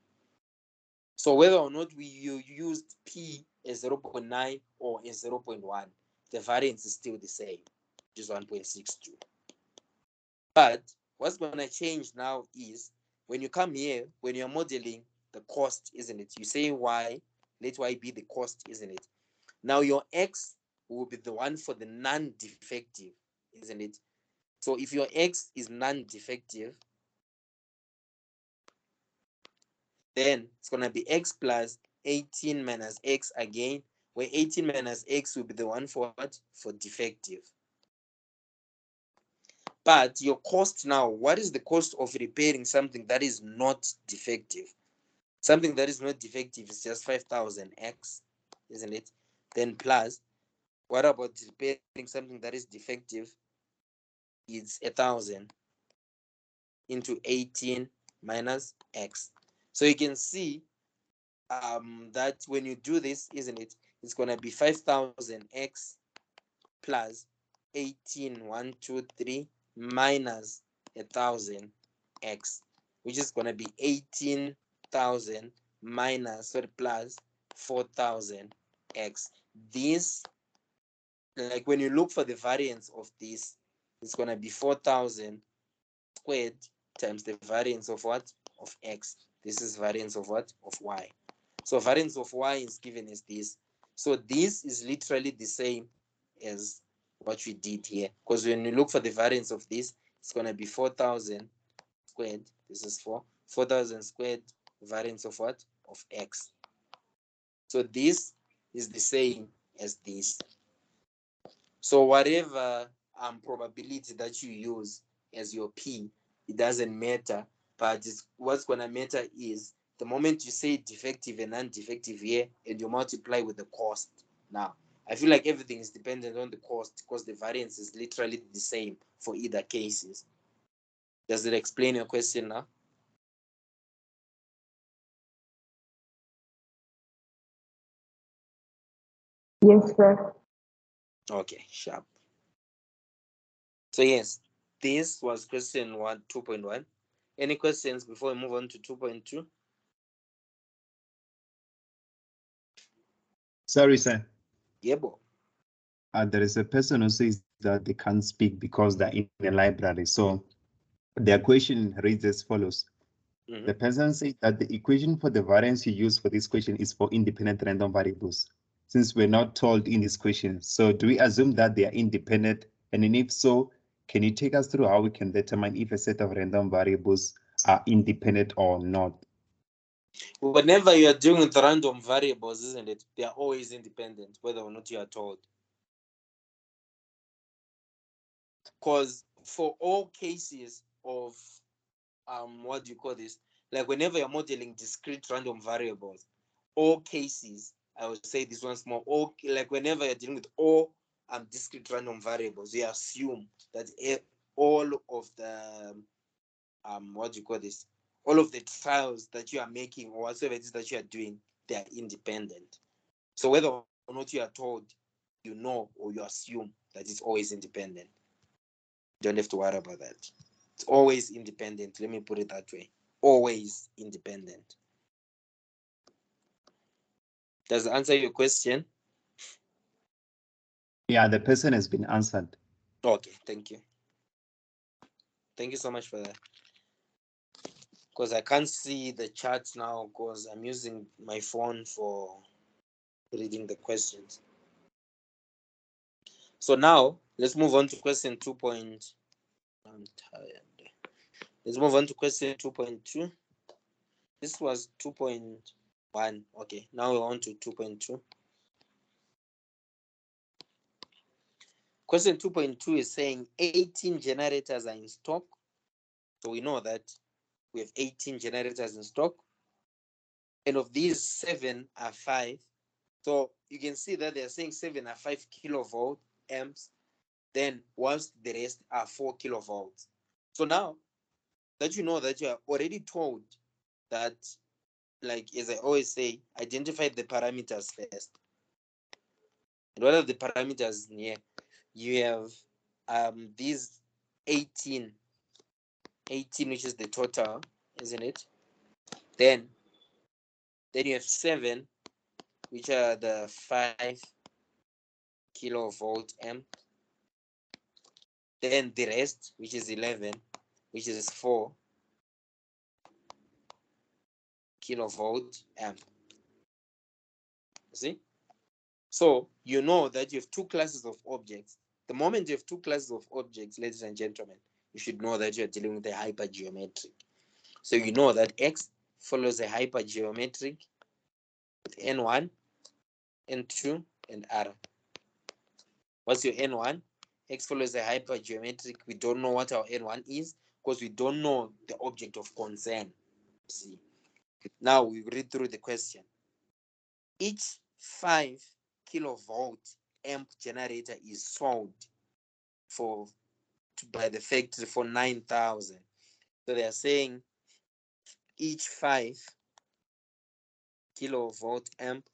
So whether or not we used P as 0.9 or as 0.1, the variance is still the same, which is 1.62. But what's going to change now is when you come here, when you're modeling the cost, isn't it? You say Y, let Y be the cost, isn't it? Now your X will be the one for the non-defective, isn't it? So if your X is non-defective, then it's going to be X plus 18 minus X again, where 18 minus X will be the one for what? For defective. But your cost now, what is the cost of repairing something that is not defective? Something that is not defective is just 5,000 X, isn't it? Then plus, what about repairing something that is defective? It's 1,000 into 18 minus X. So you can see that when you do this, isn't it? It's going to be 5,000 X plus 18, 1, 2, 3 minus 1,000 X, which is going to be 18,000 minus, sorry, plus 4,000 X. This, like when you look for the variance of this, it's going to be 4,000 squared times the variance of what? Of X. This is variance of what? Of Y. So variance of Y is given as this. So this is literally the same as what we did here. Because when you look for the variance of this, it's going to be 4,000 squared. This is 4,000 squared variance of what? Of X. So this is the same as this. So whatever probability that you use as your P, it doesn't matter. But what's going to matter is the moment you say defective and non-defective here, and you multiply with the cost. Now, I feel like everything is dependent on the cost because the variance is literally the same for either cases. Does it explain your question now? Yes, sir. Okay, sharp. So yes, this was question 2.1. Any questions before we move on to 2.2? Sorry, sir. Yeah, bo. There is a person who says that they can't speak because they're in a library. So their question reads as follows. The person says that the equation for the variance you use for this question is for independent random variables, since we're not told in this question. So do we assume that they are independent? And if so, can you take us through how we can determine if a set of random variables are independent or not? Whenever you are dealing with random variables, isn't it? They are always independent, whether or not you are told. Because for all cases of what do you call this? Like whenever you're modeling discrete random variables, all cases I would say this one's more. Or like whenever you're dealing with all discrete random variables, you assume that all of the what do you call this? All of the trials that you are making or whatsoever it is that you are doing, they are independent. So whether or not you are told, you know, or you assume that it's always independent. You don't have to worry about that. It's always independent. Let me put it that way. Always independent. Does that answer your question? Yeah, the person has been answered. Okay, thank you. Thank you so much for that. Because I can't see the chat now because I'm using my phone for reading the questions. So now let's move on to question 2. I'm tired. Let's move on to question 2.2. This was 2.1. Okay, now we're on to 2.2. Question 2.2 is saying 18 generators are in stock. So we know that we have 18 generators in stock. And of these, 7 are 5. So you can see that they're saying 7 are 5 kilovolt amps. Then whilst the rest are 4 kilovolts. So now that you know that you are already told that, like as I always say, identify the parameters first. And what are the parameters here? You have these 18, which is the total, isn't it? Then you have 7, which are the 5 kilovolt amp. Then the rest, which is 11, which is 4 kilovolt amp. See? So you know that you have 2 classes of objects. The moment you have 2 classes of objects, ladies and gentlemen, you should know that you're dealing with a hypergeometric. So you know that X follows a hypergeometric with N1, N2, and R. What's your N1? X follows a hypergeometric. We don't know what our N1 is because we don't know the object of concern. See. Now we read through the question. Each 5 kilovolt amp generator is sold by the factory for 9,000. So they are saying each 5 kilovolt amp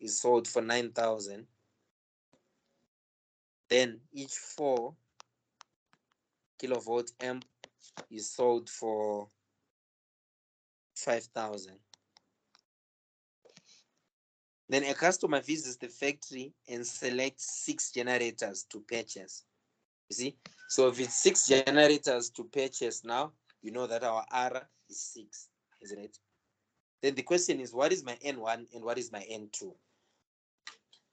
is sold for 9,000. Then each 4 kilovolt amp is sold for 5,000. Then a customer visits the factory and selects 6 generators to purchase. You see? So if it's 6 generators to purchase now, you know that our R is 6, isn't it? Then the question is, what is my N1 and what is my N2?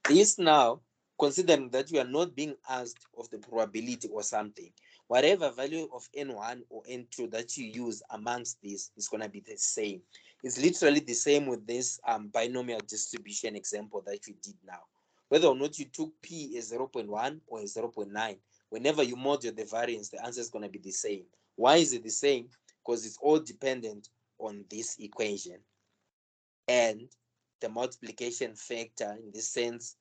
This now, considering that you are not being asked of the probability or something, whatever value of N1 or N2 that you use amongst these is going to be the same. It's literally the same with this binomial distribution example that we did now. Whether or not you took P as 0.1 or as 0.9, whenever you module the variance, the answer is going to be the same. Why is it the same? Because it's all dependent on this equation. And the multiplication factor in this sense,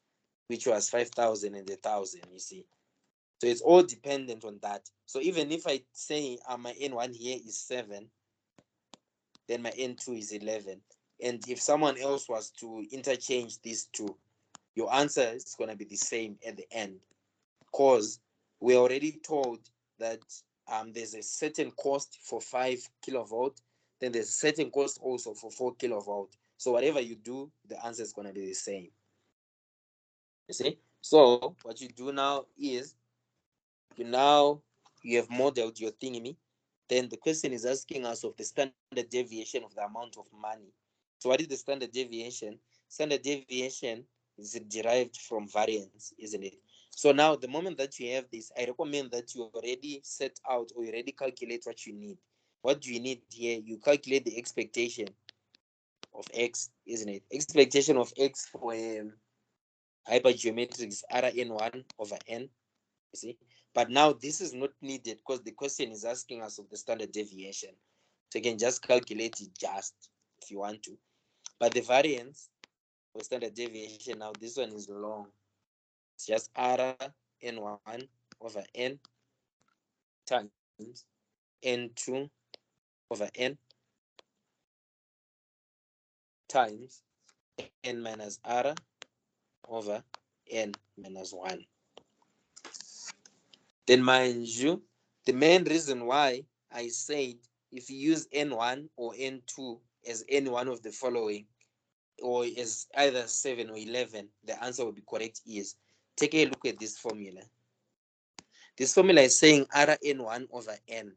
which was 5,000 and 1,000, you see. So it's all dependent on that. So even if I say my N1 here is 7, then my N2 is 11. And if someone else was to interchange these two, your answer is going to be the same at the end. Because we're already told that there's a certain cost for 5 kilovolt, then there's a certain cost also for 4 kilovolt. So whatever you do, the answer is going to be the same. You see? So what you do now is you have modeled your thingy. Then the question is asking us of the standard deviation of the amount of money. So what is the standard deviation? Standard deviation is derived from variance, isn't it? So now the moment that you have this, I recommend that you already set out or you already calculate what you need. What do you need here? You calculate the expectation of X, isn't it? Expectation of X for hypergeometric is Rn1 over n, you see. But now this is not needed because the question is asking us of the standard deviation. So you can just calculate it just if you want to. But the variance for standard deviation. Now this one is long. It's just R n1 over n times n2 over n times n minus R over n minus 1. Then mind you, the main reason why I said if you use n1 or n2 as any one of the following, or as either 7 or 11, the answer will be correct is, take a look at this formula. This formula is saying Rn1 over n.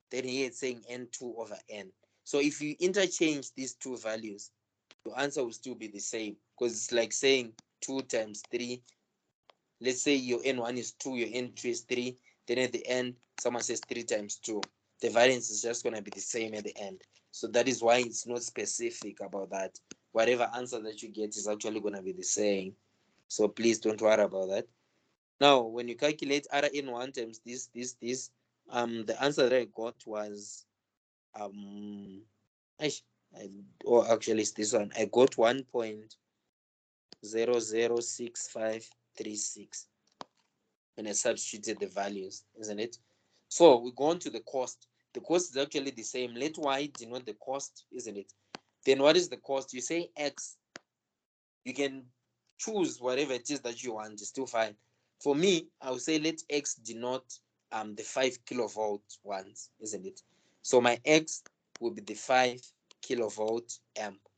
Then here it's saying n2 over n. So if you interchange these two values, your answer will still be the same, because it's like saying 2 times 3. Let's say your n1 is 2, your n2 is 3. Then at the end, someone says 3 times 2. The variance is just going to be the same at the end. So that is why it's not specific about that. Whatever answer that you get is actually going to be the same. So please don't worry about that. Now, when you calculate Rn1 times this, the answer that I got was, actually it's this one. I got 1.006536 when I substituted the values, isn't it? So we go on to the cost. The cost is actually the same. Let y denote the cost, isn't it? Then what is the cost? You say x. You can choose whatever it is that you want. It's still fine. For me, I would say let x denote the 5 kilovolt ones, isn't it? So my x will be the 5 kilovolt amp,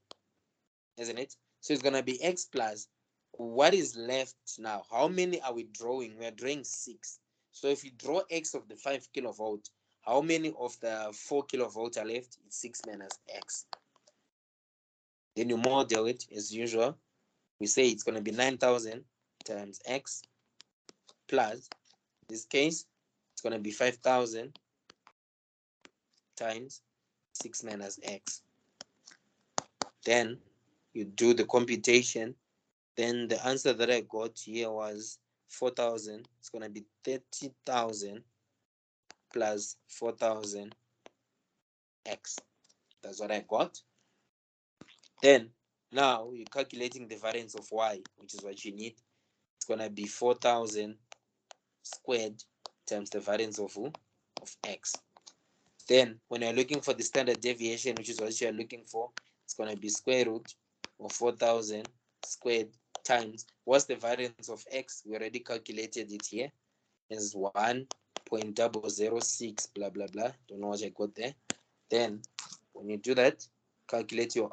isn't it? So it's gonna be x plus what is left now. How many are we drawing? We're drawing 6. So if you draw x of the 5 kilovolt, how many of the 4 kilovolt are left? It's 6 minus x. Then you model it as usual. We say it's going to be 9,000 times x plus, in this case, it's going to be 5,000 times 6 minus x. Then you do the computation. Then the answer that I got here was 4,000. It's going to be 30,000 plus 4,000 x. That's what I got. Then now you're calculating the variance of y, which is what you need. It's going to be 4,000 squared times the variance of x. Then when you're looking for the standard deviation, which is what you're looking for, it's going to be square root of 4,000 squared times, what's the variance of x? We already calculated it here. Is 1.006 blah blah blah. Don't know what I got there. Then when you do that, calculate your,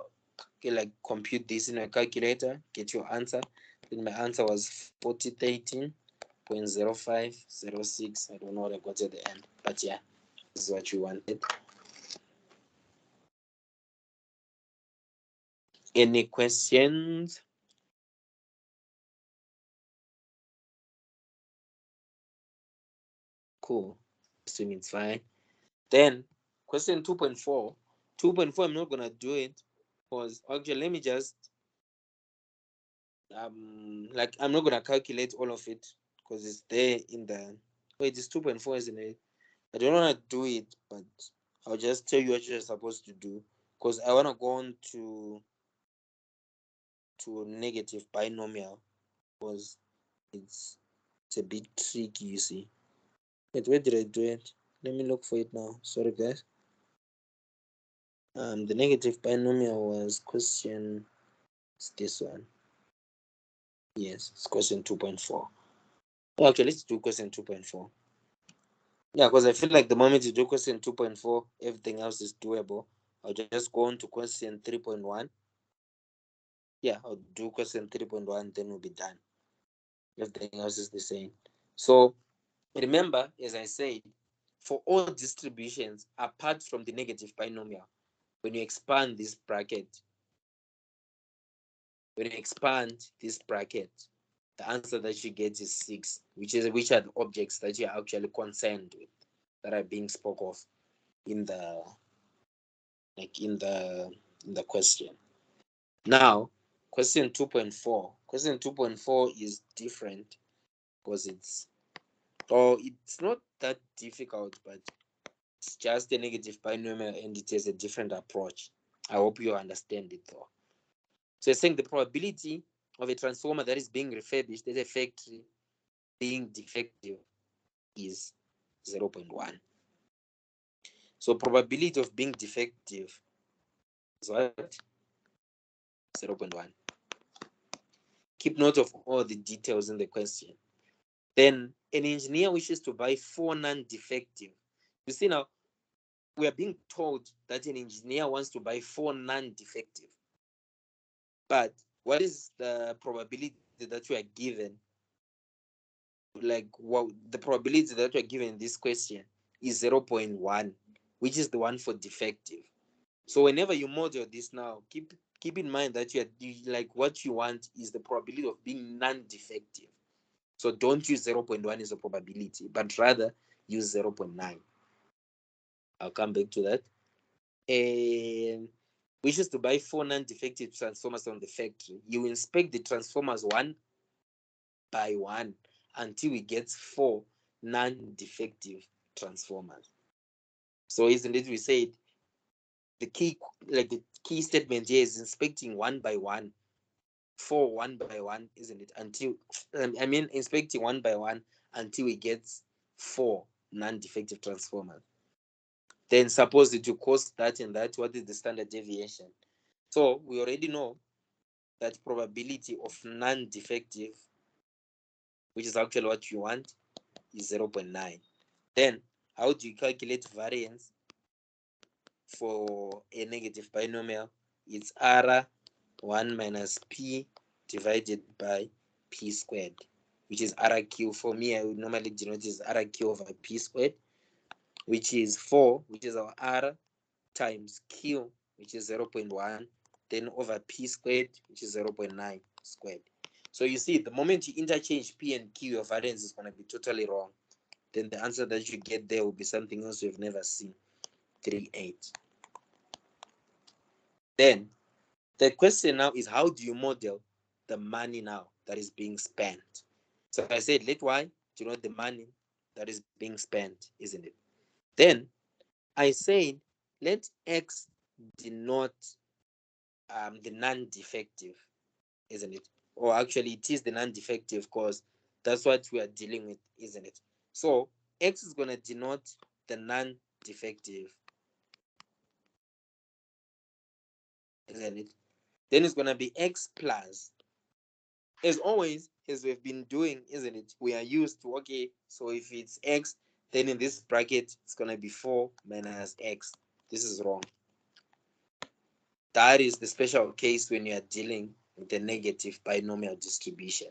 compute this in a calculator, get your answer. Then my answer was 4013.0506. I don't know what I got at the end, but yeah, this is what you wanted. Any questions? Cool. Assuming it's fine. Then question 2.4. 2.4, I'm not gonna do it because actually let me just I'm not gonna calculate all of it because it's there in the, wait, it's 2.4, isn't it? I don't want to do it, but I'll just tell you what you're supposed to do because I want to go on to negative binomial because it's a bit tricky, you see. Wait, where did I do it? Let me look for it now. Sorry, guys. The negative binomial was question, it's this one. Yes, it's question 2.4. Okay, let's do question 2.4. Yeah, because I feel like the moment you do question 2.4, everything else is doable. I'll just go on to question 3.1. Yeah, I'll do question 3.1, then we'll be done. Everything else is the same. So remember, as I said, for all distributions apart from the negative binomial, when you expand this bracket, the answer that you get is 6, which are the objects that you're actually concerned with that are being spoke of in the question. Now, question 2.4. Question 2.4 is different because it's not that difficult, but it's just a negative binomial and it has a different approach. I hope you understand it though. So it's saying the probability of a transformer that is being refurbished at a factory being defective is 0.1. So probability of being defective is what? 0.1. Keep note of all the details in the question. Then an engineer wishes to buy 4 non-defective. You see now, we are being told that an engineer wants to buy 4 non-defective. But what is the probability that you are given? Like, well, the probability that you are given in this question is 0.1, which is the one for defective. So whenever you model this now, keep in mind that like what you want is the probability of being non-defective. So don't use 0.1 as a probability, but rather use 0.9. I'll come back to that. And wishes to buy 4 non-defective transformers from the factory. You inspect the transformers one by one until we get 4 non-defective transformers. So isn't it, we said the key statement here is inspecting one by one, 4 one by one, isn't it? Until inspecting one by one until we get 4 non-defective transformers. Then suppose that you cost that and that, what is the standard deviation? So we already know that probability of non-defective, which is actually what you want, is 0.9. Then how do you calculate variance for a negative binomial? It's R1 minus P divided by P squared, which is RQ. For me, I would normally denote as RQ over P squared, which is 4, which is our R, times Q, which is 0.1, then over P squared, which is 0.9 squared. So you see, the moment you interchange P and Q, your variance is going to be totally wrong. Then the answer that you get there will be something else you've never seen, 3.8. Then the question now is, how do you model the money now that is being spent? So I said, let Y denote the money that is being spent, isn't it? Then I said, let X denote the non-defective, isn't it? Or actually, it is the non-defective because that's what we are dealing with, isn't it? So X is going to denote the non-defective, isn't it? Then it's going to be X plus. As always, as we've been doing, isn't it? We are used to, okay, so if it's X, then in this bracket, it's going to be 4 minus X. This is wrong. That is the special case when you are dealing with a negative binomial distribution.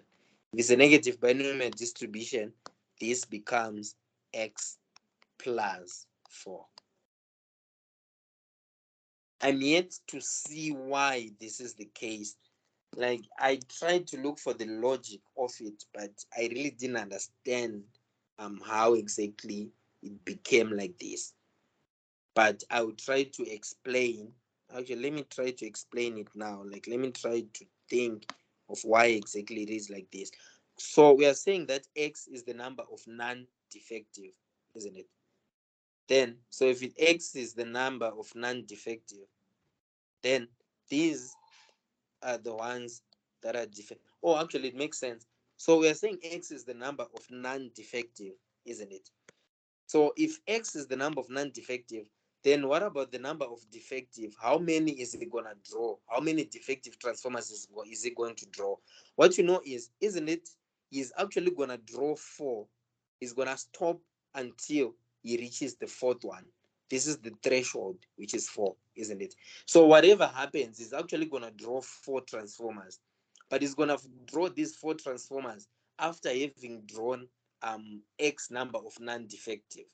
If it's a negative binomial distribution, this becomes X plus 4. I'm yet to see why this is the case. Like, I tried to look for the logic of it, but I really didn't understand how exactly it became like this. But I will try to explain. Actually, let me try to explain it now. Like, let me try to think of why exactly it is like this. So we are saying that X is the number of non-defective, isn't it? Then, so if X is the number of non-defective, then these are the ones that are defective. Oh, actually, it makes sense. So we are saying X is the number of non-defective, isn't it? So if X is the number of non-defective, then what about the number of defective? How many is it going to draw? How many defective transformers is it going to draw? What you know is, isn't it, he's actually going to draw 4. He's going to stop until he reaches the 4th one. This is the threshold, which is 4, isn't it? So whatever happens, he's actually going to draw 4 transformers. But he's going to draw these 4 transformers after having drawn X number of non-defective.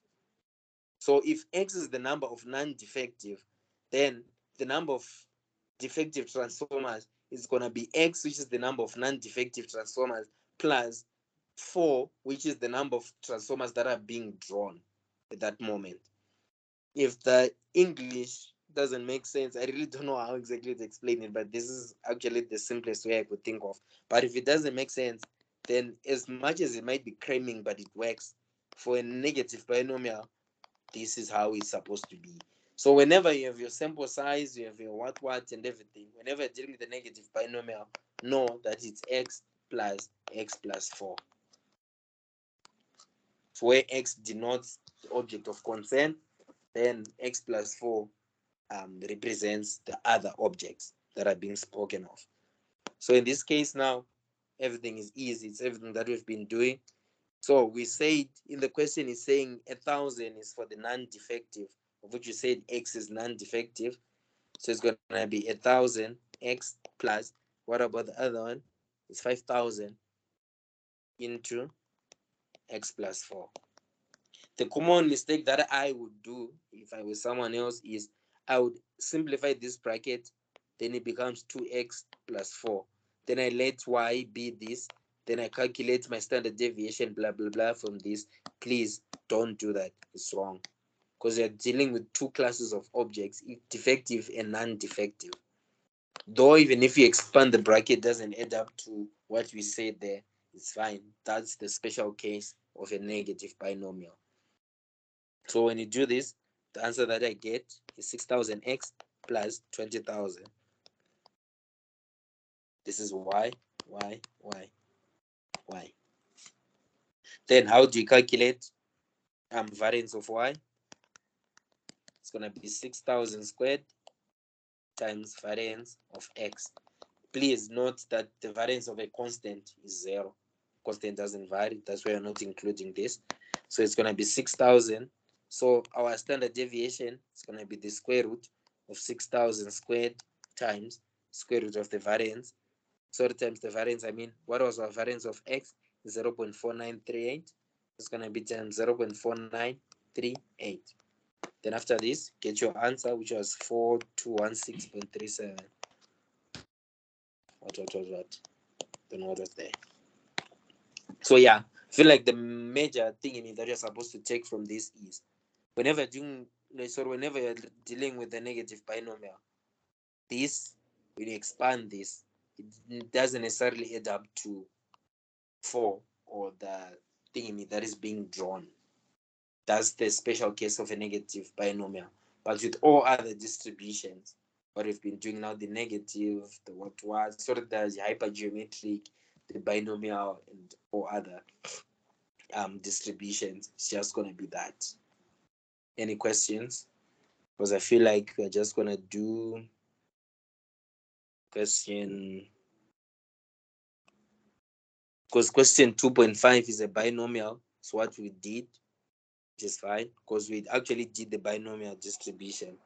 So if X is the number of non-defective, then the number of defective transformers is going to be X, which is the number of non-defective transformers, plus 4, which is the number of transformers that are being drawn at that moment. If the English doesn't make sense, I really don't know how exactly to explain it, but this is actually the simplest way I could think of. But if it doesn't make sense, then as much as it might be cramming, but it works, for a negative binomial, this is how it's supposed to be. So whenever you have your sample size, you have your what and everything, whenever you're dealing with the negative binomial, know that it's x plus 4. So where x denotes the object of concern, then x plus 4 represents the other objects that are being spoken of. So in this case now, everything is easy. It's everything that we've been doing. So we said in the question is saying 1,000 is for the non-defective, of which you said x is non-defective. So it's going to be 1,000 x plus, what about the other one? It's 5,000 into x plus 4. The common mistake that I would do if I was someone else is I would simplify this bracket, then it becomes 2x plus 4. Then I let y be this, then I calculate my standard deviation, blah, blah, blah from this. Please don't do that. It's wrong. Because you're dealing with two classes of objects, defective and non-defective. Though even if you expand the bracket, doesn't add up to what we said there, it's fine. That's the special case of a negative binomial. So when you do this, the answer that I get is 6,000x plus 20,000. This is y. Then how do you calculate variance of y? It's going to be 6,000 squared times variance of x. Please note that the variance of a constant is 0. Constant doesn't vary. That's why we're not including this. So it's going to be 6,000. So our standard deviation is going to be the square root of 6,000 squared times square root of the variance. So times the variance, I mean, what was our variance of x? 0.4938. It's going to be times 0.4938. Then after this, get your answer, which was 4216.37. What? Don't know what was there. So yeah, I feel like the major thing in it that you're supposed to take from this is whenever you're dealing with the negative binomial, this, when you expand this, it doesn't necessarily add up to 4 or the thing in it that is being drawn. That's the special case of a negative binomial. But with all other distributions, what we've been doing now, the negative, the what, sort of the hypergeometric, the binomial, and all other distributions, it's just going to be that. Any questions? Because I feel like we're just going to do question, because question 2.5 is a binomial. So what we did, which is fine, because we actually did the binomial distribution.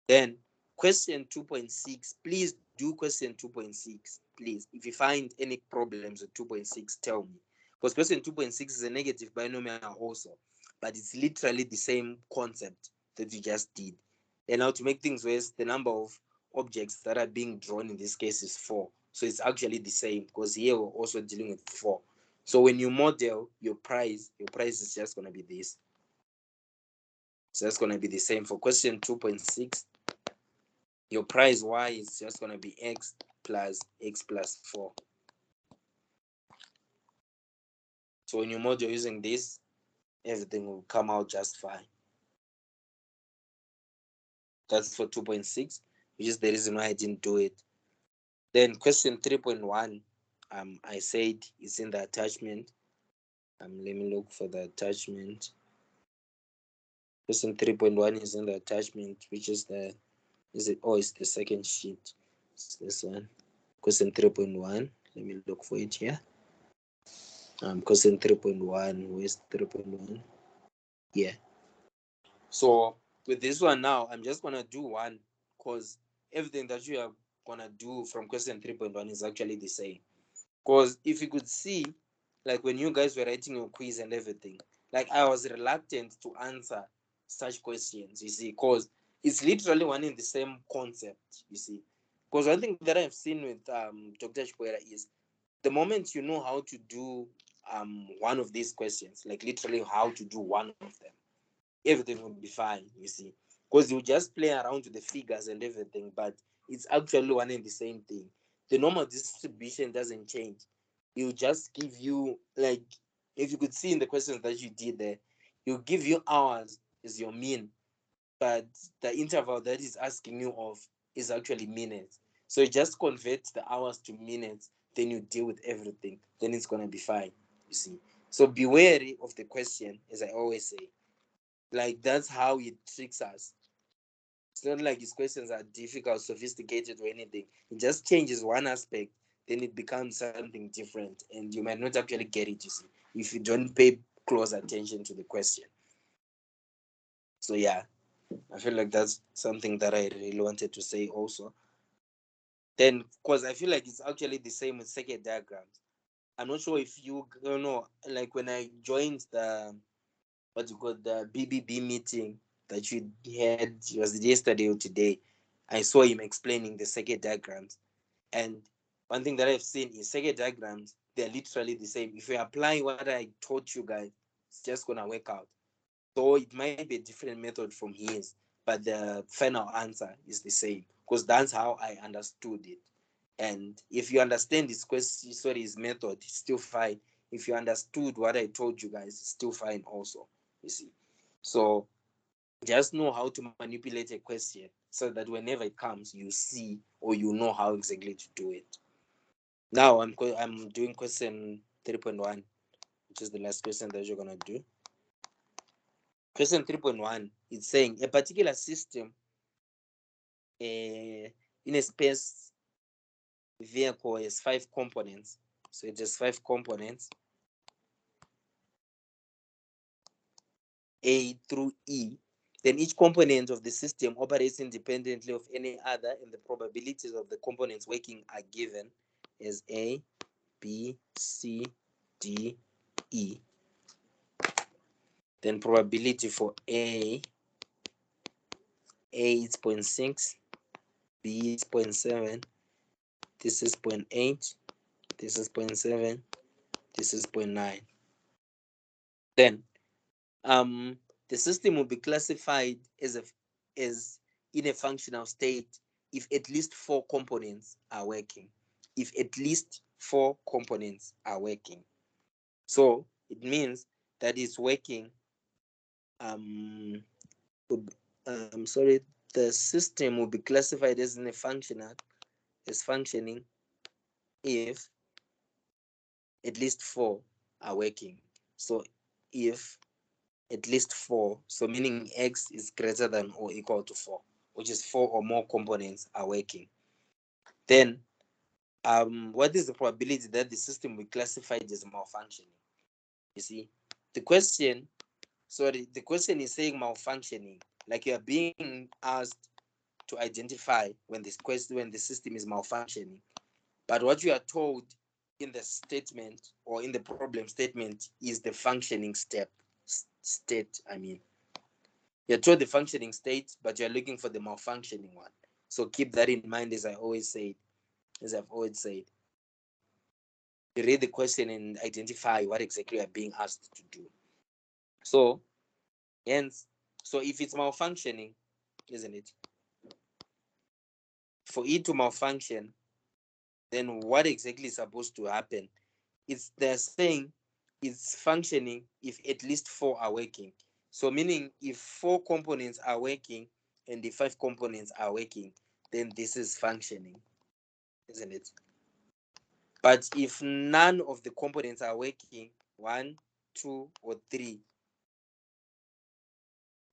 Then question 2.6, please do question 2.6, please. If you find any problems with 2.6, tell me. Because question 2.6 is a negative binomial also, but it's literally the same concept that you just did. And now to make things worse, the number of objects that are being drawn in this case is 4. So it's actually the same, because here we're also dealing with 4. So when you model your price is just going to be this. So that's going to be the same for question 2.6. Your price y is just going to be x plus 4. So when you model using this, everything will come out just fine. That's for 2.6, which is the reason why I didn't do it. Then question 3.1, I said it's in the attachment. Let me look for the attachment. Question 3.1 is in the attachment, which is it's the second sheet. It's this one. Question 3.1. Let me look for it here. Question 3.1. Where's 3.1? Yeah. So with this one now, I'm just gonna do one, because everything that you are gonna do from question 3.1 is actually the same. Because if you could see, like when you guys were writing your quiz and everything, like I was reluctant to answer such questions, you see, because it's literally one in the same concept, you see. Because one thing that I've seen with Dr. Chikwera is the moment you know how to do one of these questions, like literally how to do one of them, everything will be fine, you see. Because you just play around with the figures and everything, but it's actually one and the same thing. The normal distribution doesn't change. It will just give you, like, if you could see in the questions that you did there, it will give you hours as your mean. but the interval that is asking you of is actually minutes. So you just convert the hours to minutes, then you deal with everything, then it's going to be fine, you see. So be wary of the question, as I always say. Like, that's how it tricks us. It's not like his questions are difficult, sophisticated, or anything. It just changes one aspect, then it becomes something different, and you might not actually get it, you see, if you don't pay close attention to the question. So yeah, I feel like that's something that I really wanted to say also. Then, because I feel like it's actually the same with circuit diagrams. I'm not sure if you know, like when I joined the what you call the BBB meeting that you had, was it yesterday or today? I saw him explaining the circuit diagrams, and one thing that I've seen is circuit diagrams. They're literally the same. If you apply what I taught you guys, it's just gonna work out. So it might be a different method from his, but the final answer is the same because that's how I understood it. And if you understand his question, sorry, his method, it's still fine. If you understood what I told you guys, it's still fine also, you see. So just know how to manipulate a question so that whenever it comes, you see or you know how exactly to do it. Now I'm doing question 3.1, which is the last question that you're gonna do. Question 3.1, it's saying a particular system in a space vehicle has 5 components. So it has 5 components, A through E. Then each component of the system operates independently of any other, and the probabilities of the components working are given as A, B, C, D, E. Then probability for A is 0.6, B is 0.7, this is 0.8, this is 0.7, this is 0.9. Then the system will be classified as in a functional state if at least 4 components are working. If at least 4 components are working. So it means that it's working. Sorry, the system will be classified as in a functioning if at least 4 are working. So if at least 4, so meaning x is greater than or equal to 4, which is 4 or more components are working. Then what is the probability that the system will be classified as malfunctioning? You see, the question is saying malfunctioning, like you are being asked to identify when the system is malfunctioning. But what you are told in the statement or in the problem statement is the functioning state. You're told the functioning state, but you're looking for the malfunctioning one. So keep that in mind, as I've always said. You read the question and identify what exactly you're being asked to do. So if it's malfunctioning, isn't it? For it to malfunction, then what exactly is supposed to happen? They're saying it's functioning if at least 4 are working. So meaning if 4 components are working and the 5 components are working, then this is functioning, isn't it? But if none of the components are working, 1, 2, or 3,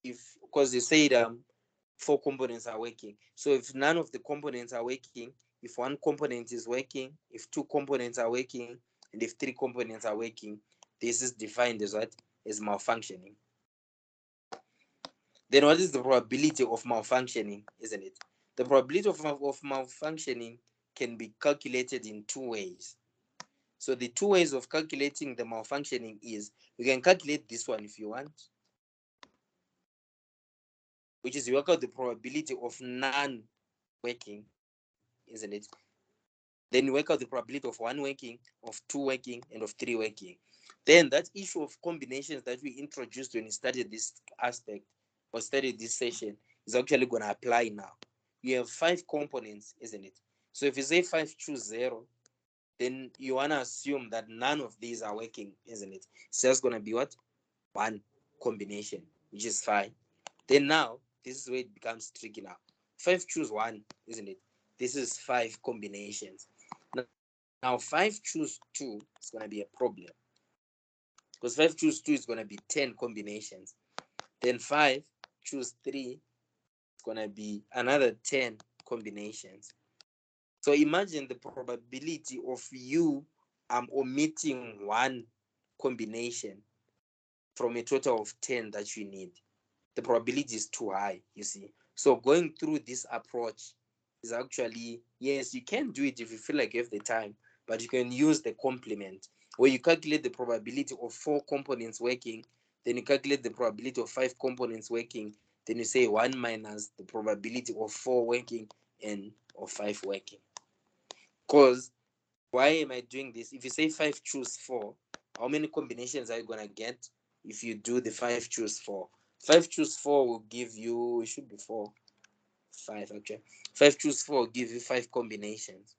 because you said 4 components are working. So if none of the components are working, if 1 component is working, if 2 components are working, and if 3 components are working, this is defined as what? As malfunctioning. Then what is the probability of malfunctioning, isn't it? The probability of malfunctioning can be calculated in 2 ways. So the 2 ways of calculating the malfunctioning is, you can calculate this one if you want, which is you work out the probability of none working, isn't it? Then you work out the probability of 1 working, of 2 working, and of 3 working. Then that issue of combinations that we introduced when we started this aspect or studied this session is actually going to apply now. You have 5 components, isn't it? So if you say 5 choose 0, then you want to assume that none of these are working, isn't it? It's just going to be what? 1 combination, which is fine. Then now, this is where it becomes tricky now. 5 choose 1, isn't it? This is 5 combinations. Now 5 choose 2 is going to be a problem. Because 5 choose 2 is going to be 10 combinations. Then 5 choose 3, it's going to be another 10 combinations. So imagine the probability of you omitting 1 combination from a total of 10 that you need. The probability is too high, you see. So going through this approach is actually, yes, you can do it if you feel like you have the time, but you can use the complement where you calculate the probability of 4 components working, then you calculate the probability of 5 components working, then you say 1 minus the probability of 4 working and of 5 working. Because why am I doing this? If you say 5 choose 4, how many combinations are you going to get if you do the 5 choose 4? 5 choose 4 will give you, it should be 4, 5 actually. 5 choose 4 will give you 5 combinations.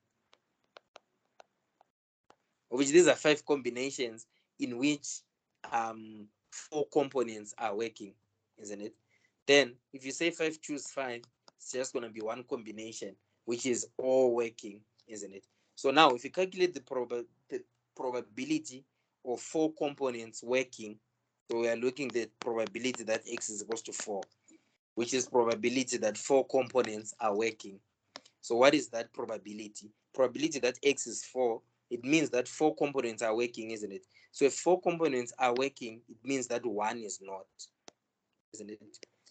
Of which these are 5 combinations in which 4 components are working, isn't it? Then if you say 5 choose 5, it's just going to be 1 combination, which is all working, isn't it? So now if you calculate the probability of 4 components working, so we are looking at the probability that x is equals to 4, which is probability that 4 components are working. So what is that probability? Probability that x is 4, it means that 4 components are working, isn't it? So if 4 components are working, it means that 1 is not, isn't it?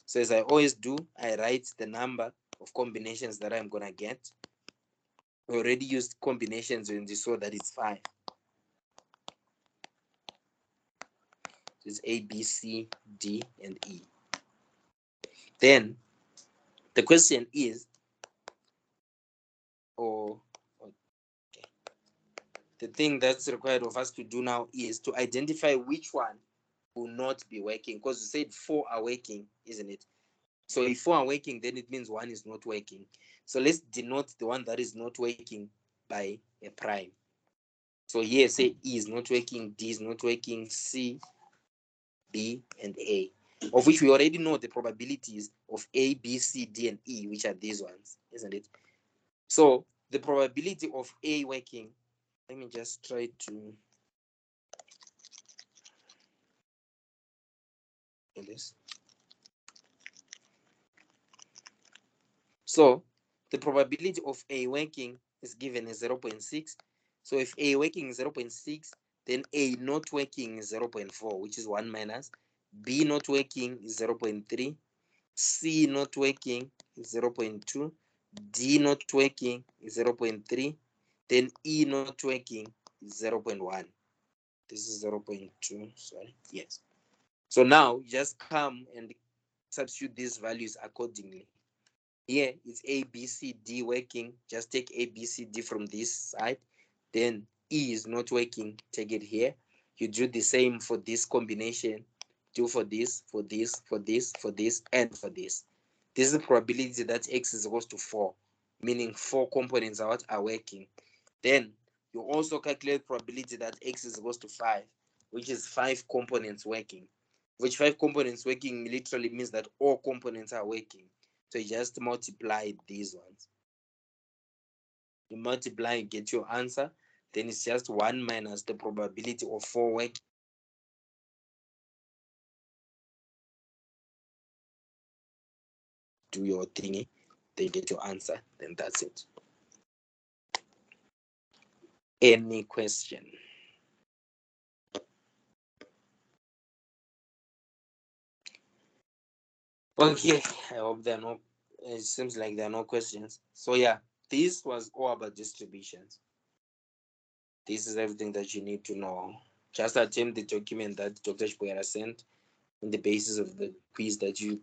So as I always do, I write the number of combinations that I'm going to get. We already used combinations when you saw that it's 5. It's A, B, C, D, and E. Then the question is, the thing that's required of us to do now is to identify which one will not be working, because you said 4 are working, isn't it? So if 4 are working, then it means 1 is not working. So let's denote the one that is not working by a prime. So here, say E is not working, D is not working, C, B, and A, of which we already know the probabilities of A, B, C, D, and E, which are these ones, isn't it? So the probability of A working, let me just try to do this. So the probability of A working is given as 0.6. So if A working is 0.6, then A not working is 0.4, which is 1 minus. B not working is 0.3. C not working is 0.2. D not working is 0.3. Then E not working is 0.1. This is 0.2, sorry, yes. So now just come and substitute these values accordingly. Here it's A, B, C, D working. Just take A, B, C, D from this side. Then E is not working. Take it here. You do the same for this combination. Do for this, for this, for this, for this, and for this. This is the probability that X is equals to 4, meaning 4 components are working. Then you also calculate probability that X is equals to 5, which is 5 components working. Which 5 components working literally means that all components are working. So you just multiply these ones. You multiply, you get your answer. Then it's just 1 minus the probability of 4 working. Do your thingy, then you get your answer. Then that's it. Any question? Okay, I hope there are no, it seems like there are no questions. So yeah, this was all about distributions. This is everything that you need to know. Just attempt the document that Dr. Shpoyera sent on the basis of the quiz that you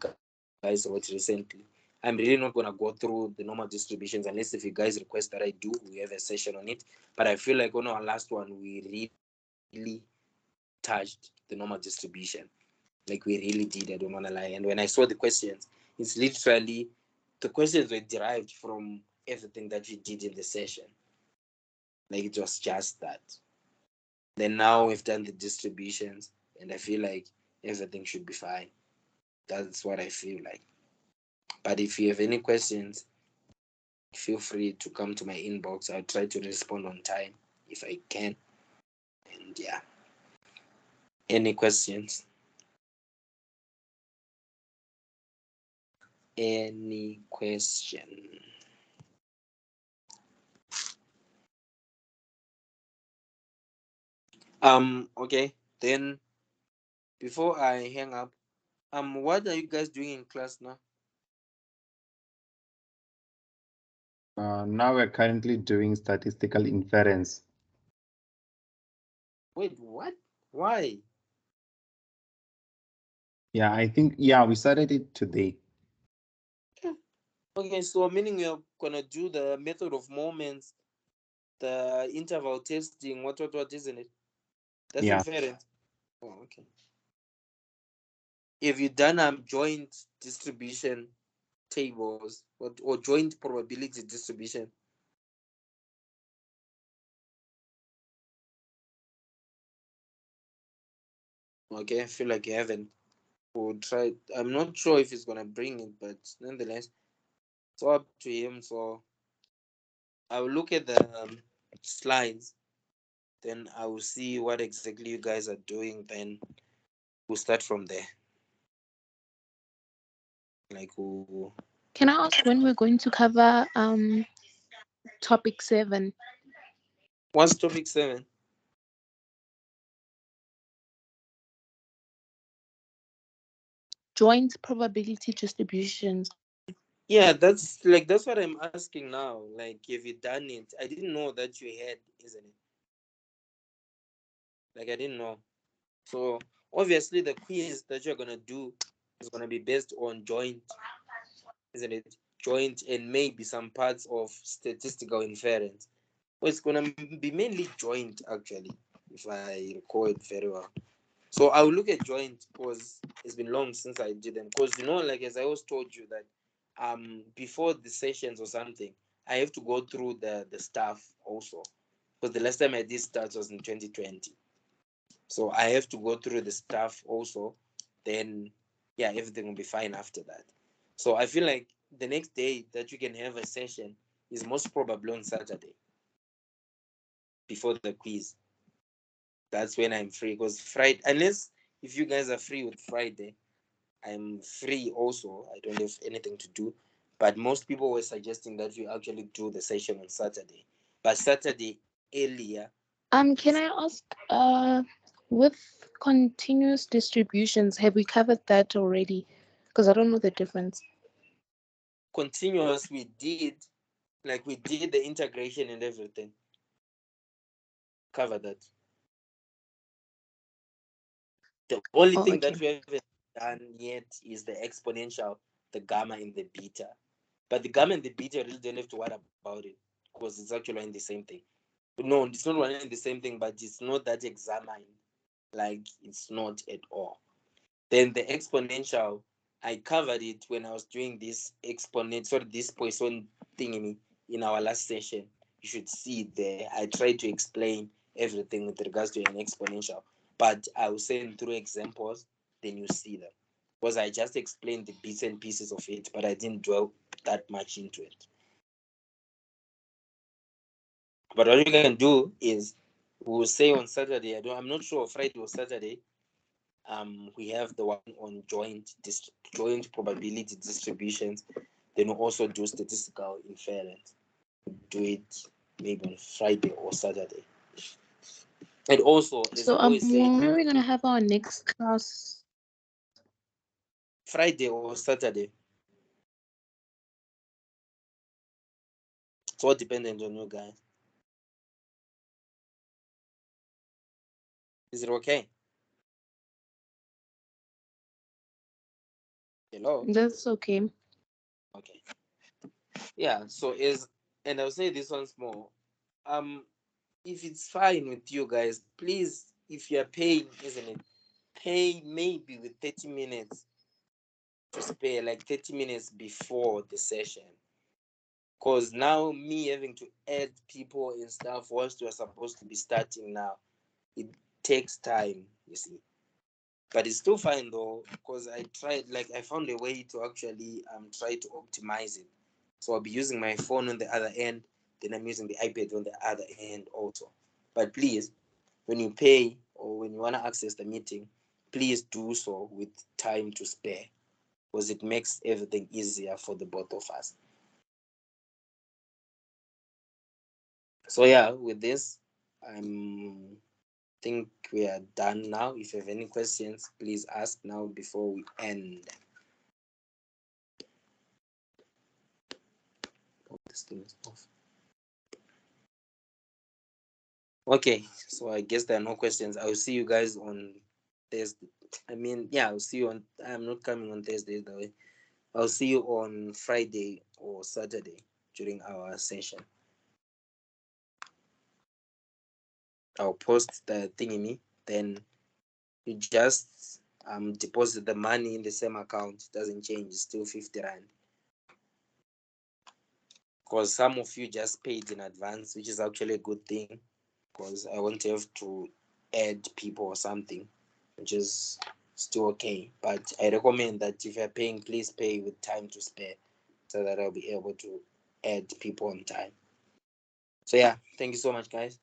guys wrote recently. I'm really not going to go through the normal distributions unless if you guys request that I do, we have a session on it. But I feel like on our last one, we really touched the normal distribution. Like we really did, I don't want to lie. And when I saw the questions, it's literally, the questions were derived from everything that you did in the session. Like it was just that. Then now we've done the distributions and I feel like everything should be fine. That's what I feel like. But if you have any questions, feel free to come to my inbox. I'll try to respond on time if I can. And yeah, any questions? Any question? Okay, then before I hang up, what are you guys doing in class now? Now we're currently doing statistical inference. Wait, what? Why? Yeah, I think, yeah, we started it today. Okay, so meaning you're gonna do the method of moments, the interval testing, what, isn't it? That's Yeah. inference. Oh, okay. If you done joint distribution tables or joint probability distribution? Okay, I feel like you haven't. We'll try. I'm not sure if he's gonna bring it, but nonetheless, it's up to him. So I will look at the slides, then I will see what exactly you guys are doing. Then we'll start from there. Like, Can I ask when we're going to cover topic 7? what's topic 7? Joint probability distributions. Yeah, that's what I'm asking now. Like, have you done it? I didn't know that you had, isn't it? Like, I didn't know. So obviously the quiz that you're gonna do is gonna be based on joint, isn't it? Joint and maybe some parts of statistical inference. Well, it's gonna be mainly joint actually, if I recall it very well. So I will look at joint because it's been long since I did them. Because like as I always told you that before the sessions or something, I have to go through the stuff also. Because the last time I did stats was in 2020. So I have to go through the stuff also. Then yeah, everything will be fine after that. So I feel like the next day that you can have a session is most probably on Saturday before the quiz. That's when I'm free. Because Friday, unless if you guys are free with Friday, I'm free also. I don't have anything to do. But most people were suggesting that you actually do the session on Saturday. But Saturday earlier. Can I ask with continuous distributions, have we covered that already? Because I don't know the difference. Continuous, we did the integration and everything. Cover that. The only thing okay. that we haven't done yet is the exponential, the gamma and the beta. But the gamma and the beta really don't have to worry about it because it's actually in the same thing. No, it's not one in the same thing, but it's not that examined. Like it's not at all. Then the exponential, I covered it when I was doing this this Poisson thingy in our last session. You should see it there. I tried to explain everything with regards to an exponential, but I will send through examples, then you see them. Because I just explained the bits and pieces of it, but I didn't dwell that much into it. But what you can do is we'll say on Saturday, I'm not sure Friday or Saturday, we have the one on joint probability distributions. Then we'll also do statistical inference. Do it maybe on Friday or Saturday. And also, as So I always say, when are we gonna have our next class? Friday or Saturday. It's all dependent on you guys. Is it okay? Hello? That's okay. Okay. Yeah, so and I'll say this once more. If it's fine with you guys, please, if you're paying, isn't it? Pay maybe with 30 minutes to spare, like 30 minutes before the session. Because now me having to add people and stuff whilst we're supposed to be starting now, it takes time, you see. But it's still fine though, because I found a way to actually try to optimize it. So I'll be using my phone on the other end, then I'm using the iPad on the other end also. But please, when you pay or when you want to access the meeting, please do so with time to spare, because it makes everything easier for the both of us. So yeah, with this, I think we are done now. If you have any questions, please ask now before we end. Oh, this thing is off. Okay, so I guess there are no questions. I will see you guys on Thursday. I'll see you on. I'm not coming on Thursday the way. I'll see you on Friday or Saturday during our session. I'll post the thingy, then you just deposit the money in the same account. It doesn't change, it's still 50 Rand. Because some of you just paid in advance, which is actually a good thing, because I won't have to add people or something, which is still okay. But I recommend that if you're paying, please pay with time to spare, so that I'll be able to add people on time. So yeah, thank you so much, guys.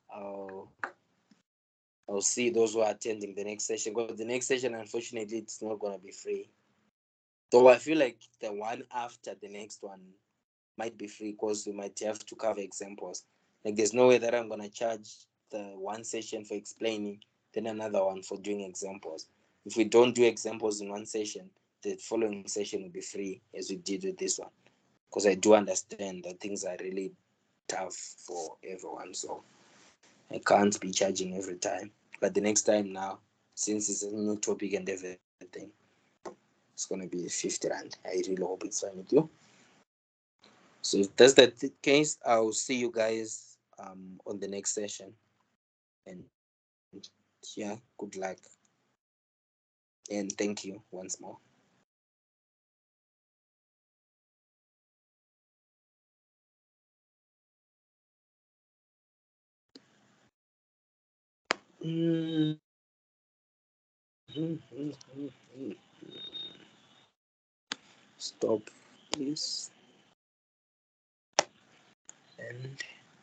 I'll see those who are attending the next session, because the next session, unfortunately, it's not going to be free. Though I feel like the one after the next one might be free, because we might have to cover examples. Like there's no way that I'm going to charge the one session for explaining, then another one for doing examples. If we don't do examples in one session, the following session will be free, as we did with this one. Because I do understand that things are really tough for everyone. So I can't be charging every time. But the next time now, since it's a new topic and everything, it's going to be 50 Rand. I really hope it's fine with you. So if that's the case, I'll see you guys on the next session. And yeah, good luck. And thank you once more. Stop, please. And